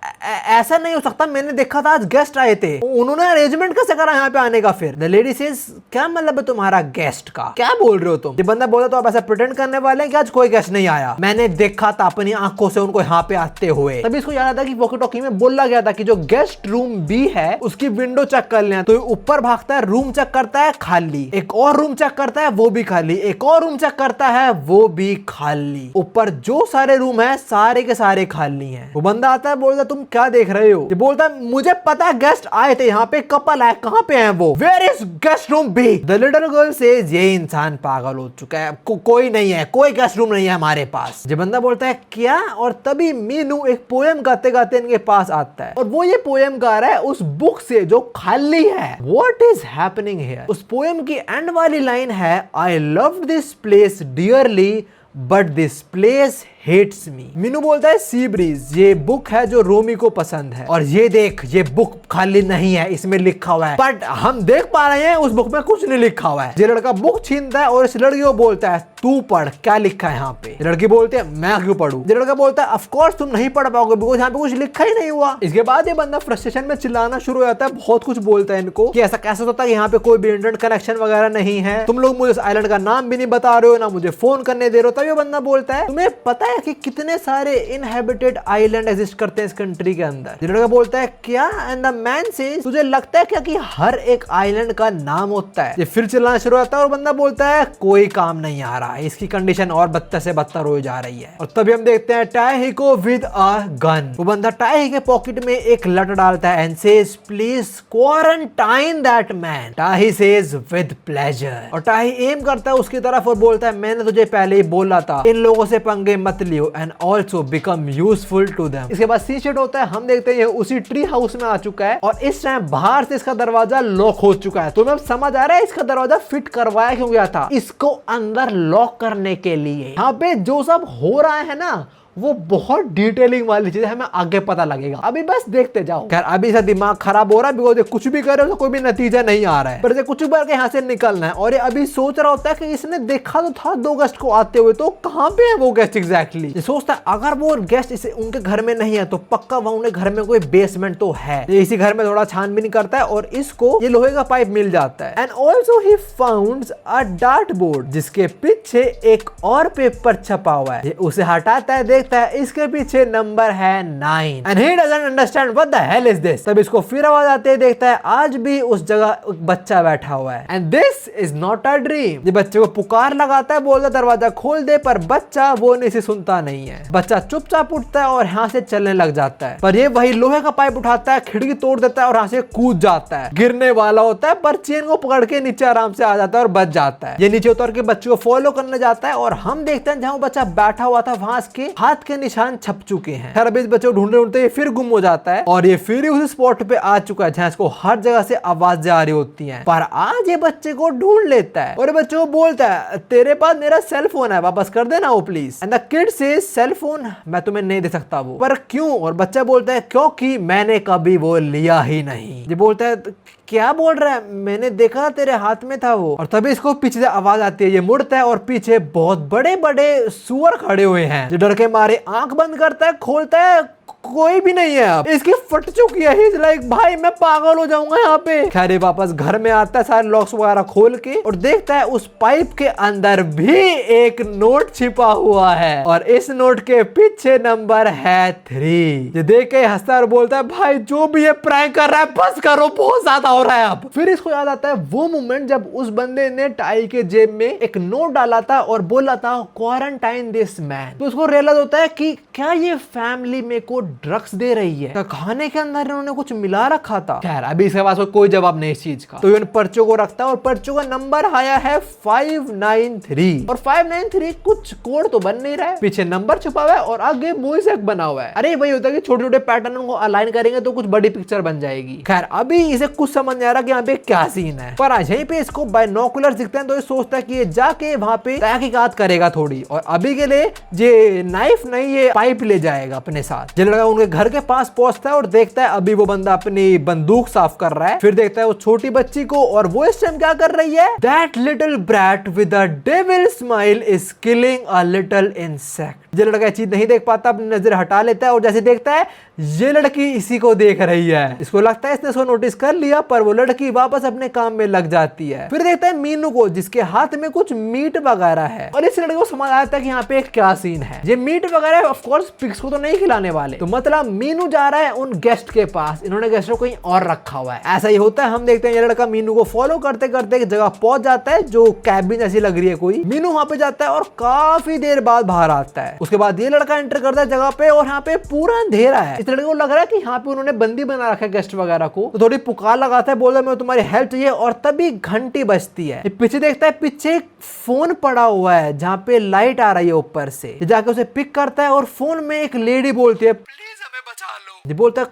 S1: ऐसा नहीं हो सकता, मैंने देखा था आज गेस्ट आए थे, उन्होंने अरेंजमेंट कैसे करा यहाँ पे आने का? फिर द लेडी सेज क्या मतलब है तुम्हारा गेस्ट का, क्या बोल रहे हो तुम? ये बंदा बोला तो आप ऐसा प्रिटेंड करने वाले हैं कि आज कोई गेस्ट नहीं आया, मैंने देखा था अपनी आंखों से उनको यहाँ पे आते हुए। तभी इसको याद आता कि वॉकी टॉकी में बोला गया था कि जो गेस्ट रूम बी है उसकी विंडो चेक कर लें। तो ऊपर भागता है, रूम चेक करता है, खाली, एक और रूम चेक करता है, वो भी खाली, एक और रूम चेक करता है, वो भी खाली, ऊपर जो सारे रूम है सारे के सारे खाली हैं। वो बंदा आता है, बोलता तुम क्या देख रहे हो? ये बोलता है मुझे पता है गेस्ट आए थे, यहाँ पे कपल है, कहाँ पे हैं वो? Where is guest room B? The little girl says ये इंसान पागल हो चुका है, कोई नहीं है, कोई गेस्ट रूम नहीं है हमारे पास। ये बंदा बोलता है क्या? और तभी मीनू एक पोएम गाते गाते इनके पास आता है और वो ये पोएम गा रहा है उस बुक से जो खाली है। What is happening here? उस पोएम की एंड वाली लाइन है I loved this place dearly but this place hates me. Meenu बोलता है सी ब्रीज ये बुक है जो रोमी को पसंद है और ये देख ये बुक खाली नहीं है, इसमें लिखा हुआ है, बट हम देख पा रहे हैं उस बुक में कुछ नहीं लिखा हुआ है। ये लड़का बुक छीनता है और इस लड़की को बोलता है तू पढ़ क्या लिखा है यहाँ पे। लड़की बोलती है मैं क्यों पढ़ूं? ये लड़का बोलता है ऑफ कोर्स तुम नहीं पढ़ पाओगे बिकॉज़ यहाँ पे कुछ लिखा ही नहीं हुआ। इसके बाद ये बंदा फ्रस्ट्रेशन में चिल्लाना शुरू हो जाता है, बहुत कुछ बोलता है इनको कि ऐसा कैसे होता है यहाँ पे कोई भी इंटरनेट कनेक्शन वगैरह नहीं है, तुम लोग मुझे इस आइलैंड का नाम भी नहीं बता रहे हो, ना मुझे फोन करने दे रहे हो। तब ये बंदा बोलता है तुम्हें पता है कि कितने सारे इनहेबिटेड आइलैंड एग्जिस्ट करते हैं इस कंट्री के अंदर? ये लड़का बोलता है क्या? एंड द मैन सेज तुझे लगता है क्या कि हर एक आइलैंड का नाम होता है? ये फिर चिल्लाना शुरू होता है और बंदा बोलता है कोई काम नहीं आ रहा है, इसकी कंडीशन और बदतर से बदतर हो जा रही है। और तभी हम देखते हैं टाई को विद अ गन। वो बंदा टाई के पॉकेट में एक लट डालता है and says please quarantine that man. Tie says with pleasure. और टाई एम करता है उसकी तरफ और बोलता है मैंने तुझे पहले ही बोला था इन लोगों से पंगे मत लियो and also become useful to them. इसके बाद सी शेड होता है, हम देखते हैं ये उसी ट्री हाउस में आ चुका है और इस टाइम बाहर से इसका दरवाजा लॉक हो चुका है। तो मैं समझ आ रहा है इसका दरवाजा फिट करवाया क्यों गया था, इसको अंदर लॉक करने के लिए। यहाँ पे जो सब हो रहा है ना वो बहुत डिटेलिंग वाली चीज है, हमें आगे पता लगेगा, अभी बस देखते जाओ। खैर अभी से दिमाग खराब हो रहा है बिकॉज कुछ भी कर रहे हो तो कोई भी नतीजा नहीं आ रहा है, पर कुछ भी करके यहाँ से निकलना है। और ये अभी सोच रहा होता है कि इसने देखा तो था 2 अगस्त को आते हुए, तो कहाँ पे है वो गेस्ट एग्जैक्टली? ये सोचता है अगर वो गेस्ट इसे उनके घर में नहीं है तो पक्का वहां उनके घर में कोई बेसमेंट तो है। इसी घर में थोड़ा छानबीन करता है और इसको ये लोहे का पाइप मिल जाता है। And also he founts a dart board जिसके पीछे एक और पेपर छपा हुआ है। ये उसे हटाता है, इसके पीछे नंबर है 9 and he doesn't understand what the hell is this. तब इसको फिर आवाज आते ही देखता है आज भी उस जगह एक बच्चा बैठा हुआ है and this is not a dream. ये बच्चे को पुकार लगाता है, बोलता दरवाजा खोल दे, पर बच्चा वो नहीं से सुनता नहीं है। बच्चा चुपचाप उठता है और यहाँ से चलने लग जाता है, पर ये वही लोहे का पाइप उठाता है, खिड़की तोड़ देता है और यहाँ से कूद जाता है। गिरने वाला होता है पर चेन को पकड़ के नीचे आराम से आ जाता है और बच जाता है। ये नीचे उतर के बच्चे को फॉलो करने जाता है और हम देखते हैं जहाँ बच्चा बैठा हुआ था वहां के हाथ के निशान छप चुके हैं। खैर अभी इस बच्चे को ढूंढते ढूंढते ये फिर गुम हो जाता है और ये फिर उस स्पॉट पे आ चुका है जहाँ इसको हर जगह से आवाजें आ रही होती हैं। पर आज ये बच्चे को ढूंढ लेता है और ये बच्चे को बोलता है तेरे पास मेरा सेल फोन है, वापस कर देना वो please. And the kid says cell phone मैं तुम्हें नहीं दे सकता वो। पर क्यों? और बच्चा बोलता है क्योंकि मैंने कभी वो लिया ही नहीं। ये बोलता है क्या बोल रहा है, मैंने देखा तेरे हाथ में था वो। और तभी इसको पीछे से आवाज आती है, ये मुड़ता है और पीछे बहुत बड़े बड़े सुअर खड़े हुए हैं। जो डर के मारे आंख बंद करता है, खोलता है, कोई भी नहीं है। अब इसकी फट चुकी है, ही इज लाइक भाई मैं पागल हो जाऊंगा यहाँ पे। खैर ये वापस घर में आता है सारे लॉक्स वगैरह खोल के और देखता है उस पाइप के अंदर भी एक नोट छिपा हुआ है और इस नोट के पीछे नंबर है 3। ये देख के हंसता है और बोलता है भाई जो भी ये प्रैंक कर रहा है बस करो, बहुत ज्यादा हो रहा है अब। फिर इसको याद आता है वो मोमेंट जब उस बंदे ने टाई के जेब में एक नोट डाला था और बोला था क्वारंटाइन दिस मैन। तो उसको रियलाइज होता है कि क्या ये फैमिली में कोई को ड्रग्स दे रही है, तो खाने के अंदर इन्होंने कुछ मिला रखा था। खैर अभी इसके पास कोई जवाब नहीं इस चीज का, तो इन पर्चों को रखता है और पर्चों का नंबर आया है 593 और 593 कुछ कोड तो बन नहीं रहा है, पीछे नंबर छुपा हुआ है और आगे मोज़ेक बना हुआ है। अरे वही होता है कि छोटे छोटे पैटर्न को अलाइन करेंगे तो कुछ बड़ी पिक्चर बन जाएगी। खैर अभी इसे कुछ समझ नहीं आ रहा कि यहाँ पे क्या सीन है, पर आज यहीं पे इसको बायनोकुलर दिखते हैं तो ये सोचता है कि ये जाके वहां पे तहकीकात करेगा थोड़ी, और अभी के लिए ये नाइफ नहीं ये पाइप ले जाएगा अपने साथ। ये लड़का उनके घर के पास पहुंचता है और देखता है अभी वो बंदा अपनी बंदूक साफ कर रहा है, फिर देखता है वो छोटी बच्ची को और वो इस टाइम क्या कर रही है, that little brat with a devil smile is killing a little insect. ये लड़का ये चीज नहीं देख पाता, अपनी नजर हटा लेता है और जैसे देखता है ये लड़की इसी को देख रही है, इसको लगता है इसने इसको नोटिस कर लिया, पर वो लड़की वापस अपने काम में लग जाती है। फिर देखता है मीनू को जिसके हाथ में कुछ मीट वगैरह है और इस लड़के को समझ आता है कि यहाँ पे क्या सीन है, ये मीट वगैरह ऑफ कोर्स पिग्स को तो नहीं खिलाने वाले, तो मतलब मीनू जा रहा है उन गेस्ट के पास, इन्होंने गेस्ट को कहीं और रखा हुआ है। ऐसा ही होता है, हम देखते हैं ये लड़का मीनू को फॉलो करते करते एक जगह पहुंच जाता है जो कैबिन जैसी लग रही है कोई। मीनू वहां पे जाता है और काफी देर बाद बाहर आता है। उसके बाद ये लड़का एंटर करता है जगह पे और यहाँ पे पूरा अंधेरा है। इस लड़के को लग रहा है कि यहाँ पे उन्होंने बंदी बना रखा है गेस्ट वगैरह को, तो थोड़ी पुकार लगाता है, बोलता है मैं तुम्हारी हेल्प चाहिए, और तभी घंटी बजती है। पीछे देखता है पीछे एक फोन पड़ा हुआ है जहाँ पे लाइट आ रही है ऊपर से, जाके उसे पिक करता है और फोन में एक लेडी बोलती है प्लीज हमें बचा लो। ये बोलता है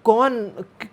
S1: कौन,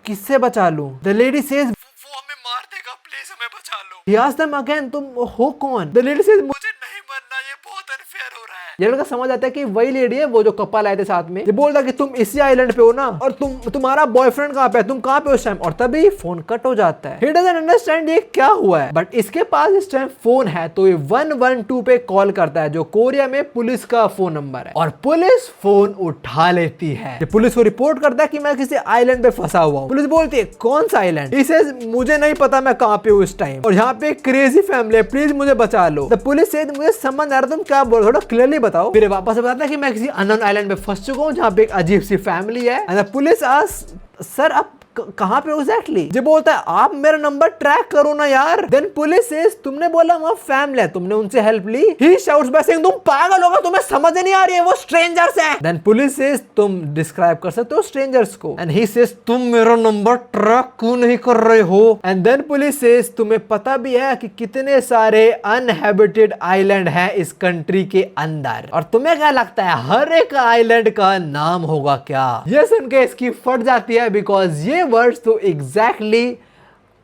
S1: किससे बचा लूं? द लेडी सेज वो हमें मार देगा, प्लीज हमें बचा लो। He asks them again तुम हो कौन? द लेडी सेज मुझे नहीं मरना, ये बहुत अनफेयर हो रहा है। ये लड़का समझ आता है कि वही लेडी है वो जो कपल आए थे साथ में। ये बोलता कि तुम इसी आइलैंड पे हो ना, और तुम्हारा बॉयफ्रेंड कहाँ पे है, तुम कहाँ पे हो इस टाइम, और तभी फोन कट हो जाता है। He doesn't understand ये क्या हुआ है, बट इसके पास इस टाइम फोन है तो ये 112 पे कॉल करता है जो कोरिया में पुलिस का फोन नंबर है, और पुलिस फोन उठा लेती है। ये पुलिस को रिपोर्ट करता है कि मैं किसी आइलैंड पे फंसा हुआ हूँ। पुलिस बोलती है कौन सा आइलैंड? He says मुझे नहीं पता मैं कहाँ पे हूँ इस टाइम, और यहाँ पे एक क्रेजी फैमिली है, प्लीज मुझे बचा लो। द पुलिस से मुझे समझ आ रहा तुम क्या बोल रहे हो, थोड़ा क्लियरली बताओ। फिर वापस बताता है कि मैं किसी अननोन आइलैंड पे फंस चुका हूँ जहाँ पे एक अजीब सी फैमिली है। And the police asks sir आप कहाँ पे एग्जैक्टली? जो बोलता है आप मेरा नंबर ट्रैक करो ना यार। देन पुलिस सेज तुमने बोला वहाँ फैमिली है, तुमने उनसे हेल्प ली। ही शाउट्स बाय सेइंग तुम पागल होगा, तुम्हें समझ नहीं आ रही है, वो स्ट्रेंजर्स हैं। देन पुलिस सेज तुम डिस्क्राइब कर सकते हो स्ट्रेंजर्स को? एंड ही सेज तुम मेरा नंबर ट्रैक क्यों नहीं कर रहे हो? एंड देन पुलिस सेज तुम्हें पता भी है कि कितने सारे अनहैबिटेड आइलैंड हैं इस कंट्री के अंदर, और तुम्हें क्या लगता है हर एक आइलैंड का नाम होगा क्या? ये सुन के इसकी फट जाती है, बिकॉज ये वर्ड्स तो एग्जैक्टली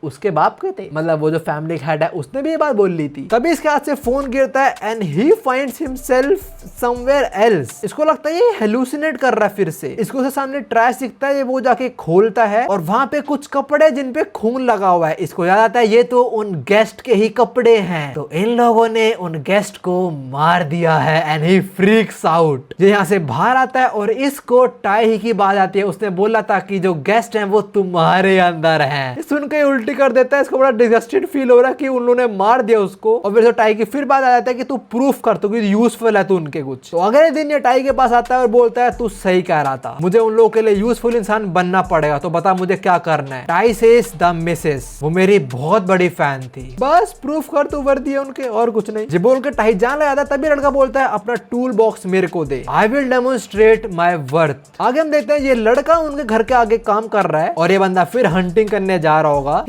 S1: उसके बाप के थे, मतलब वो जो फैमिली हेड है उसने भी ये बात बोल ली थी। तभी इसके हाथ से फोन गिरता है and he finds himself somewhere else. इसको लगता है ये हेलुसिनेट कर रहा है फिर से। इसको उसके सामने ट्रैश दिखता है, ये वो जाके खोलता है और वहां पे कुछ कपड़े जिन पे खून लगा हुआ है। इसको याद आता है ये तो उन गेस्ट के ही कपड़े हैं, तो इन लोगों ने उन गेस्ट को मार दिया है। And he freaks out. ये यहाँ से बाहर आता है और इसको टाई ही की बात आती है, उसने बोला था कि जो गेस्ट हैं वो तुम्हारे अंदर हैं। सुन के उल्टी कर देता है, इसको बड़ा डिसगस्टेड फील हो रहा है कि उन लोगों ने मार दिया उसको। और फिर टाई की फिर बात आ जाता है कि तू प्रूफ कर, तो यूजफुल है तू उनके कुछ। तो अगले दिन ये टाई के पास आता है और बोलता है तू सही कह रहा था, मुझे उन लोगों के लिए यूजफुल इंसान बनना पड़ेगा, तो बता मुझे क्या करना है। टाई सेज द मिसेस वो मेरी बहुत बड़ी फैन थी, बस प्रूफ कर तू वर्दी है उनके, और कुछ नहीं। जी बोल के टाई जान लगा था, तभी लड़का बोलता है अपना टूल बॉक्स मेरे को दे, I will demonstrate my worth. आगे हम देखते हैं ये लड़का उनके घर के आगे काम कर रहा है और ये बंदा फिर हंटिंग करने जा रहा होगा।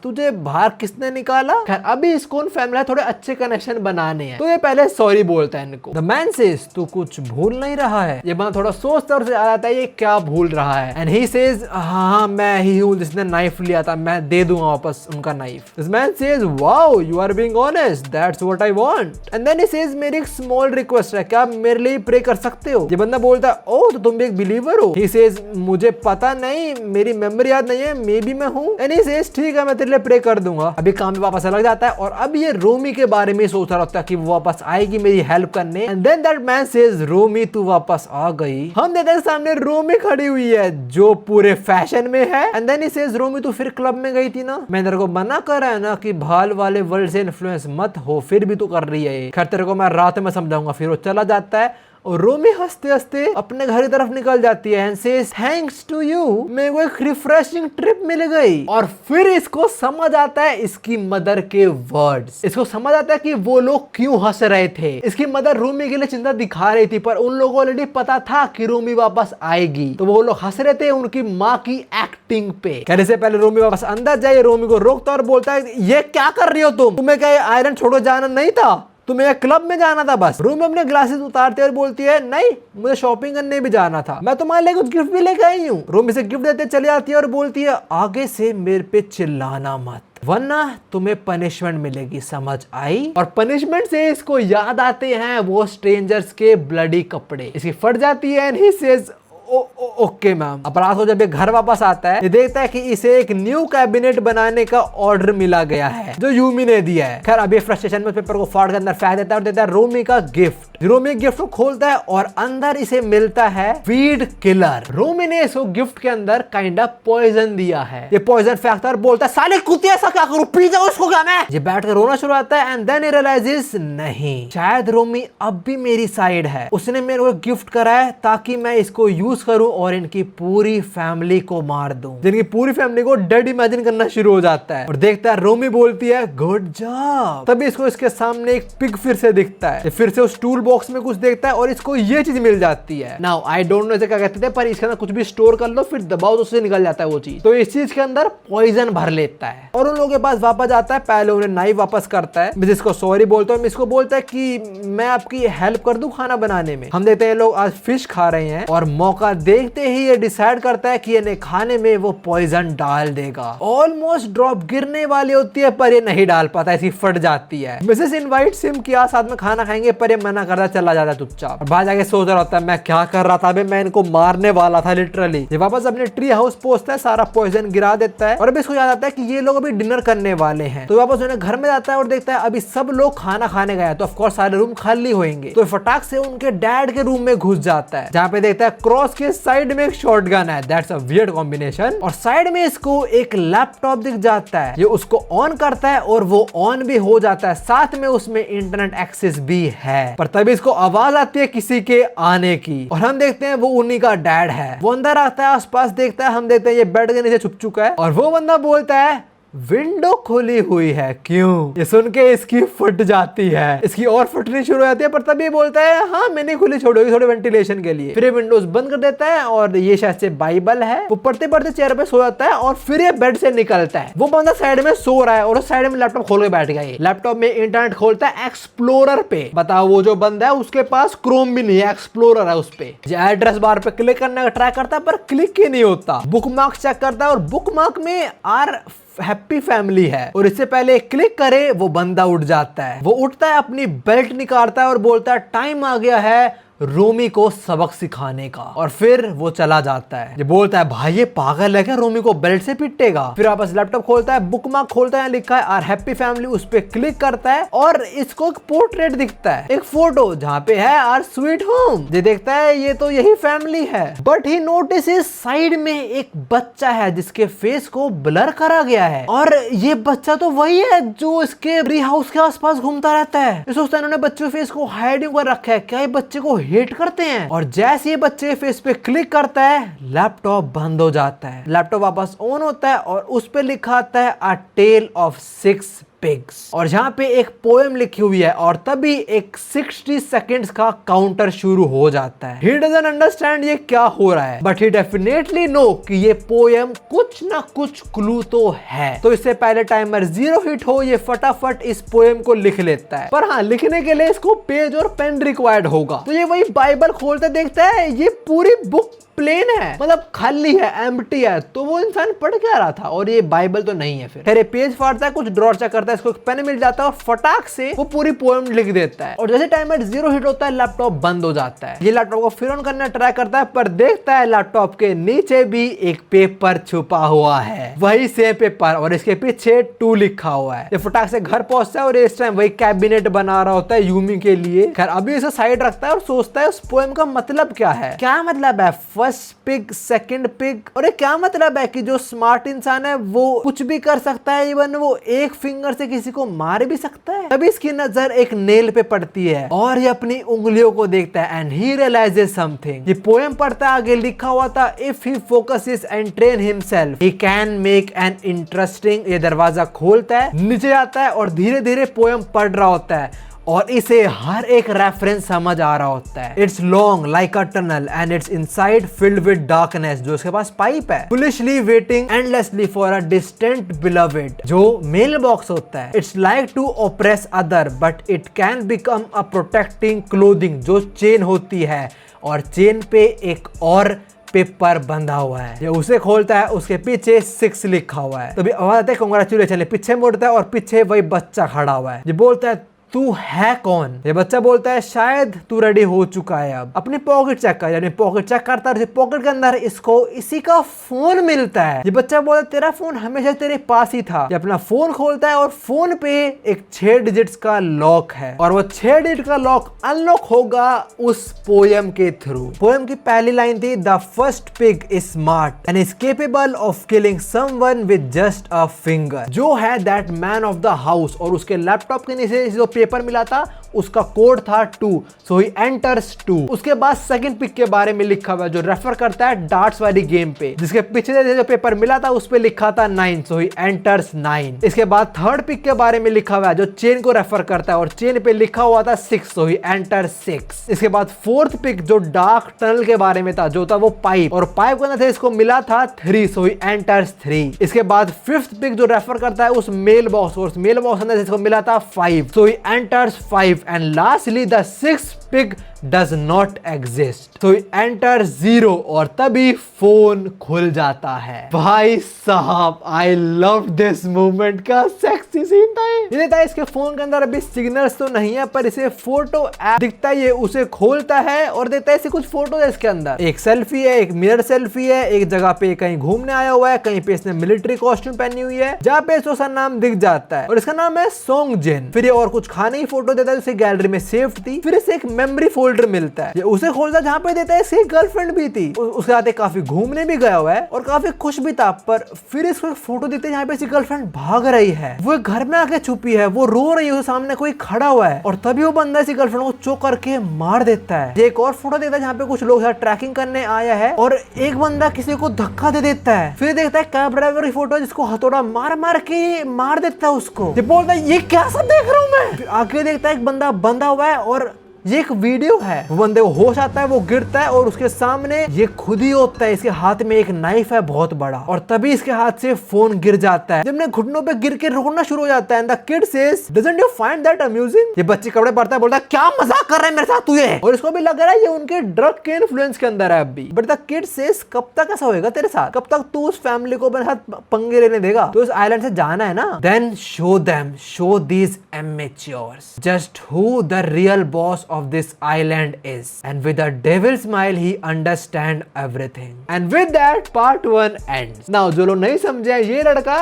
S1: तुझे बाहर किसने निकाला? खैर अभी इसको फैमिली थोड़े अच्छे कनेक्शन बनाने हैं, तो ये पहले सॉरी बोलता है इनको। द मैन सेज तू कुछ भूल नहीं रहा है। ये बंदा थोड़ा सोचता और आ जाता है ये क्या भूल रहा है। एंड ही सेज हाँ मैं ही हूँ जिसने नाइफ लिया था, मैं दे दूंगा वापस उनका knife. This man says wow you are being honest, that's what I want. And then he says मेरी एक स्मॉल रिक्वेस्ट है, क्या आप मेरे लिए प्रे कर सकते हो? ये बंदा बोलता है ओह तो तुम भी एक बिलीवर हो? ही सेज मुझे पता नहीं, मेरी मेमोरी याद नहीं है, मे बी मैं हूँ। एंड ही सेज ठीक है मैं तेरे लिए प्रे कर दूंगा। अभी काम पे वापस लग जाता है और अब ये रोमी के बारे में सोच रहा होता है कि वो वापस आएगी मेरी हेल्प करने। And then that man says Romi तू वापस आ गई। हम देखते हैं सामने रोमी खड़ी हुई है जो पूरे फैशन में है। And then he says Romi तू फिर क्लब में गई थी ना, मैं तेरे को मना कर रहा है ना कि भाल वाले वर्ल्ड से इन्फ्लुएंस मत हो, फिर भी तू कर रही है। खैर तेरे को मैं रात में समझाऊंगा। फिर वो चला जाता है और रोमी हंसते हंसते अपने घर की तरफ निकल जाती है and says thanks to you, मेरे को एक रिफ्रेशिंग ट्रिप मिल गई। और फिर इसको समझ आता है इसकी मदर के वर्ड्स, इसको समझ आता है कि वो लोग क्यों हंस रहे थे। इसकी मदर रोमी के लिए चिंता दिखा रही थी, पर उन लोगों को ऑलरेडी पता था कि रोमी वापस आएगी, तो वो लोग हंस रहे थे उनकी माँ की एक्टिंग पे। कहने से पहले रोमी वापस अंदर जाए, रोमी को रोकता और बोलता है ये क्या कर रही हो तुम्हें क्या आयरन छोड़ो जाना नहीं था, तुम्हें क्लब में जाना था बस। रोमी अपने ग्लासेस उतारते और बोलती है नहीं मुझे शॉपिंग करने भी जाना था, मैं तुम्हारे लिए कुछ गिफ्ट भी लेके आई हूँ। रोमी से गिफ्ट देते चली जाती है और बोलती है आगे से मेरे पे चिल्लाना मत, वरना तुम्हें पनिशमेंट मिलेगी, समझ आई। और पनिशमेंट से इसको याद आते हैं वो स्ट्रेंजर्स के ब्लडी कपड़े। इसकी फट जाती है and he says okay ma'am. अब रात को जब ये घर वापस आता है, ये देखता है कि इसे एक न्यू कैबिनेट बनाने का ऑर्डर मिला गया है जो यूमी ने दिया है। खैर अभी फ्रस्ट्रेशन में पेपर को फाड़ के अंदर फेंक देता है और देता है रोमी का गिफ्ट। रोमी गिफ्ट को खोलता है और अंदर इसे मिलता है वीड किलर। रोमी ने इसको गिफ्ट के अंदर काइंड ऑफ पॉइजन दिया है। ये पॉइजन फेंकता है और बोलता है साले कुत्ते ऐसा क्या करूं, पी जाओ इसको क्या मैं। ये बैठ कर रोना शुरू होता है एंड देन ही रियलाइजेस नहीं, शायद रोमी अब भी मेरी साइड है, उसने मेरे को गिफ्ट करा है ताकि मैं इसको यूज करूं और इनकी पूरी फैमिली को मार दूं। जिनकी पूरी फैमिली को डेड इमेजिन करना शुरू हो जाता है और देखता है रोमी बोलती है गुड जॉब। तभी इसको इसके सामने एक पिग फिर से दिखता है, फिर से उस टूल बॉक्स में कुछ देखता है और इसको ये चीज मिल जाती है। नाउ आई डोंट नो इसे क्या कहते थे, पर इसके अंदर कुछ भी स्टोर कर लो फिर दबाओ तो उससे निकल जाता है वो चीज। तो इस चीज के अंदर पॉइजन भर लेता है और उन लोगों के पास वापस आता है। पहले उन्हें नाइफ वापस करता है, मैं जिसको सॉरी बोलता हूँ, इसको बोलता है कि मैं आपकी हेल्प कर दूं खाना बनाने में। हम देखते हैं लोग आज फिश खा रहे हैं और मौका देखते ही ये डिसाइड करता है कि इन्हें खाने में वो पॉइजन डाल देगा। ऑलमोस्ट ड्रॉप गिरने वाली होती है पर ये नहीं डाल पाता, ऐसी फट जाती है। मिसेस इनवाइट्स हिम कि आज साथ में खाना खाएंगे, पर ये मना करता चला जाता है चुपचाप। बाहर जाके सोच रहा होता है मैं क्या कर रहा था, अबे मैं इनको मारने वाला था लिटरली। ये वापस अपने ट्री हाउस पहुंचता है, सारा पॉइजन गिरा देता है और अभी इसको याद आता है कि ये लोग अभी डिनर करने वाले हैं। तो वापस उन्हें घर में जाता है और देखता है अभी सब लोग खाना खाने गए, तो ऑफकोर्स सारे रूम खाली होंगे। तो फटाक से उनके डैड के रूम में घुस जाता है, जहाँ पे देखता है क्रॉस के साइड में एक शॉटगन है। That's a weird combination. और साइड में इसको एक लैपटॉप दिख जाता है, ये उसको ऑन करता है और वो ऑन भी हो जाता है, साथ में उसमें इंटरनेट एक्सेस भी है। पर तभी इसको आवाज आती है किसी के आने की और हम देखते हैं वो उन्हीं का डैड है। वो अंदर आता है, आसपास देखता है, हम देखते हैं ये बेड के नीचे छुप चुका है और वो बंदा बोलता है विंडो खुली हुई है क्यों। ये सुन के इसकी फट जाती है, इसकी और फटनी शुरू हो जाती है, पर तभी ये बोलता है हाँ मैंने खुली छोड़ोगी थोड़े वेंटिलेशन के लिए। फिर ये विंडोज बंद कर देता है और ये शायद से बाइबल है। वो पढ़ते पढ़ते चेयर पे सो जाता है और फिर ये बेड से निकलता है। वो बंदा साइड में सो रहा है और उस साइड में लैपटॉप खोल के बैठ गया। लैपटॉप में इंटरनेट खोलता है एक्सप्लोरर पे। बताओ वो जो बंदा है उसके पास क्रोम भी नहीं है, एक्सप्लोरर है उस पे। एड्रेस बार पे क्लिक करने का ट्राई करता है पर क्लिक ही नहीं होता। बुकमार्क चेक करता है और बुकमार्क में आर हैप्पी फैमिली है और इससे पहले क्लिक करे वो बंदा उठ जाता है। वो उठता है, अपनी बेल्ट निकालता है और बोलता है टाइम आ गया है रोमी को सबक सिखाने का, और फिर वो चला जाता है। ये बोलता है भाई ये पागल है क्या, रोमी को बेल्ट से पिटेगा। फिर वापस लैपटॉप खोलता है, बुकमार्क खोलता है, लिखा है आर हैप्पी फैमिली, उस पे क्लिक करता है और इसको एक पोर्ट्रेट दिखता है, एक फोटो जहाँ पे है आर स्वीट होम। ये देखता है ये तो यही फैमिली है, बट ही नोटिसेस साइड में एक बच्चा है जिसके फेस को ब्लर करा गया है और ये बच्चा तो वही है जो इसके ट्री हाउस के आसपास घूमता रहता है। ये सोचता है इन्होंने बच्चे के फेस को हाइडिंग कर रखा है, क्या ये बच्चे को हेट करते हैं। और जैसे ये बच्चे फेस पे क्लिक करता है लैपटॉप बंद हो जाता है। लैपटॉप वापस ऑन होता है और उस पे लिखा आता है अ टेल ऑफ 6 पिग्स और जहां पे एक पोएम लिखी हुई है और तभी एक 60 सेकेंड्स का काउंटर शुरू हो जाता है। He doesn't understand ये क्या हो रहा है, बट he definitely know कि ये पोएम कुछ ना कुछ क्लू तो है। तो इससे पहले टाइमर 0 हिट हो ये फटाफट इस पोएम को लिख लेता है, पर हाँ लिखने के लिए इसको पेज और पेन रिक्वायर्ड होगा। तो ये वही बाइबल खोलते देखता है ये पूरी बुक प्लेन है, मतलब खाली है, एम्प्टी है। तो वो इंसान पढ़ क्या रहा था और ये बाइबल तो नहीं है। फिर पेज फाड़ता है, कुछ ड्रॉर चेक करता है, इसको एक पेन मिल जाता है और फटाक से वो पूरी पोएम लिख देता है। और जैसे टाइमर 0 हिट होता है लैपटॉप बंद हो जाता है। ये लैपटॉप को फिर ऑन करने ट्राई करता है पर देखता है लैपटॉप के नीचे भी एक पेपर छुपा हुआ है, वही सेम पेपर और इसके पीछे 2 लिखा हुआ है। ये फटाक से घर पहुंचता है और इस टाइम वही कैबिनेट बना रहा होता है यूमी के लिए। खैर अभी इसे साइड रखता है और सोचता है उस पोएम का मतलब क्या है, क्या मतलब है। First pig, second pig. और ये क्या मतलब है कि जो स्मार्ट इंसान है वो कुछ भी कर सकता है, इवन वो एक फिंगर से किसी को मार भी सकता है। तभी इसकी नजर एक नेल पे पड़ती है और ये अपनी उंगलियों को देखता है एंड ही रियलाइजेस समथिंग। ये पोएम पढ़ता है, आगे लिखा हुआ था if he focuses and train himself he can make an interesting. ये दरवाजा खोलता है, नीचे आता है और धीरे धीरे पोएम पढ़ रहा होता है और इसे हर एक रेफरेंस समझ आ रहा होता है। It's long like a tunnel and it's inside filled with darkness. जो उसके पास पाइप है, foolishly waiting endlessly for a distant beloved, जो मेल बॉक्स होता है। It's like to oppress other but it can become a protecting clothing, जो chain होती है और चेन पे एक और पेपर बंधा हुआ है। ये उसे खोलता है, उसके पीछे 6 लिखा हुआ है। तभी आवाज आती है कांग्रेचुलेशन। पीछे मुड़ता है और पीछे वही बच्चा खड़ा हुआ है। ये बोलता है तू है कौन? ये बच्चा बोलता है शायद तू रेडी हो चुका है। अब अपनी पॉकेट चेक कर, यानी पॉकेट चेक करता है, पॉकेट के अंदर इसको इसी का फोन मिलता है। ये बच्चा बोलता है तेरा फोन हमेशा तेरे पास ही था। ये अपना फोन खोलता है और फोन पे एक 6 डिजिट्स का लॉक है और वो 6 डिजिट का लॉक अनलॉक होगा उस पोएम के थ्रू। पोएम की पहली लाइन थी the first pig is smart and is capable of killing someone with just a finger. जो है that man of the house, और उसके लैपटॉप के नीचे जो पेपर मिला था उसका कोड था 2, सो ही एंटर्स 2। उसके बाद सेकंड पिक के बारे में लिखा हुआ है जो रेफर करता है डार्ट्स वाली गेम पे, जिसके पीछे जो पेपर मिला था उस पे लिखा था 9, सो ही एंटर्स 9। इसके बाद थर्ड पिक के बारे में लिखा हुआ है जो चेन को रेफर करता है और चेन पे लिखा हुआ था 6, सो ही एंटर्स 6। इसके बाद फोर्थ पिक जो डार्क टनल के बारे में था, जो था वो पाइप, और पाइप के अंदर से इसको मिला था 3, सो ही एंटर्स 3। इसके बाद फिफ्थ पिक जो रेफर करता है उस मेल बॉक्स, और उस मेल बॉक्स अंदर से इसको मिला था 5, सो he enters 5। And lastly the sixth pig does not exist, so he enters 0 और तभी फोन खुल जाता है। भाई साहब आई लव दिस मूवमेंट। का सेक्सी सीन था ये देता है। इसके फोन के अंदर अभी सिग्नल्स तो नहीं है पर इसे फोटो ऐप दिखता है। ये उसे खोलता है और देता है इसे कुछ फोटो है इसके अंदर। एक सेल्फी है, एक मिरर सेल्फी है, एक जगह पे कहीं घूमने आया हुआ है, कहीं पे इसने मिलिट्री कॉस्ट्यूम पहनी हुई है जहाँ पे इसका नाम दिख जाता है और इसका नाम है सोंगजिन। फिर ये और कुछ खाने की फोटो देता है, उसे गैलरी में सेव थी। फिर इसे एक मेमोरी फोल्डर मिलता है, ये उसे खोलता है जहाँ पे देता है इसकी गर्लफ्रेंड भी थी। उसके साथ काफी घूमने भी गया हुआ है और काफी खुश भी था, पर फिर इसको एक फोटो देते हैं जहाँ पे इसकी गर्लफ्रेंड भाग रही है। वो घर में आके छुपी है, वो रो रही है, उसके सामने कोई खड़ा हुआ है और तभी वो बंदा इसकी गर्लफ्रेंड को चोक करके मार देता है। एक और फोटो देता है जहाँ पे कुछ लोग ट्रैकिंग करने आया है और एक बंदा किसी को धक्का दे देता है। फिर देखता है कैब ड्राइवर की फोटो जिसको हथौड़ा मार मार के मार देता है उसको। ये बोलता है ये क्या सब देख रहा हूँ मैं। आगे देखता है एक बंदा बंधा हुआ है और ये एक वीडियो है। वो बंदे को होश आता है, वो गिरता है और उसके सामने ये खुद ही होता है। इसके हाथ में एक नाइफ है बहुत बड़ा और तभी इसके हाथ से फोन गिर जाता है। जब ने घुटनों पे गिर के रोना शुरू हो जाता है। And the kid says doesn't you find that amusing. ये बच्चे कपड़े पड़ता है, बोलता है क्या मजाक कर रहा है मेरे साथ तू ये। और इसको भी लग रहा है ये उनके ड्रग के इन्फ्लुएंस के अंदर है अभी। बट द किड सेज कब तक ऐसा होएगा तेरे साथ, कब तक तू उस फैमिली को मेरे साथ पंगे लेने देगा। तो इस आइलैंड से जाना है ना। Then show these amateurs just who the real boss of this island is, and with a devil smile he understand everything, and with that part 1 ends. Now जो लोग नहीं समझे, ये लड़का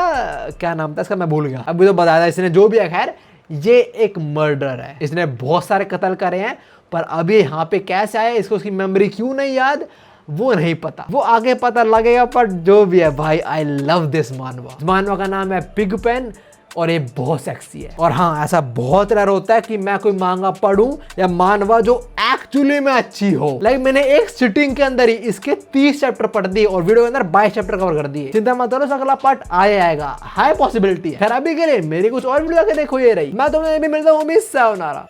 S1: क्या नाम था इसका मैं भूल गया, अभी तो बताया था इसने जो भी है। खैर ये एक मर्डर है, इसने बहुत सारे कत्ल करे हैं पर अभी यहाँ पे कैसे आया, इसको उसकी मेमोरी क्यों नहीं याद वो नहीं पता, वो आगे पता लगेगा। पर जो भी है भाई आई लव दिस मानवा। मानवा का नाम है पिग पेन और ये बहुत सेक्सी है। और हाँ ऐसा बहुत रेयर होता है कि मैं कोई मांगा पढ़ूं या मानवा जो एक्चुअली में अच्छी हो। लाइक मैंने एक सिटिंग के अंदर ही इसके 30 चैप्टर पढ़ दिए और वीडियो के अंदर 22 चैप्टर कवर कर दिए। चिंता मत करो, अगला पार्ट आएगा, हाई पॉसिबिलिटी है। खैर अभी के लिए मेरी कुछ और वीडियो के देखो ये रही। मैं तुम्हें भी मिलता हूँ, सायोनारा।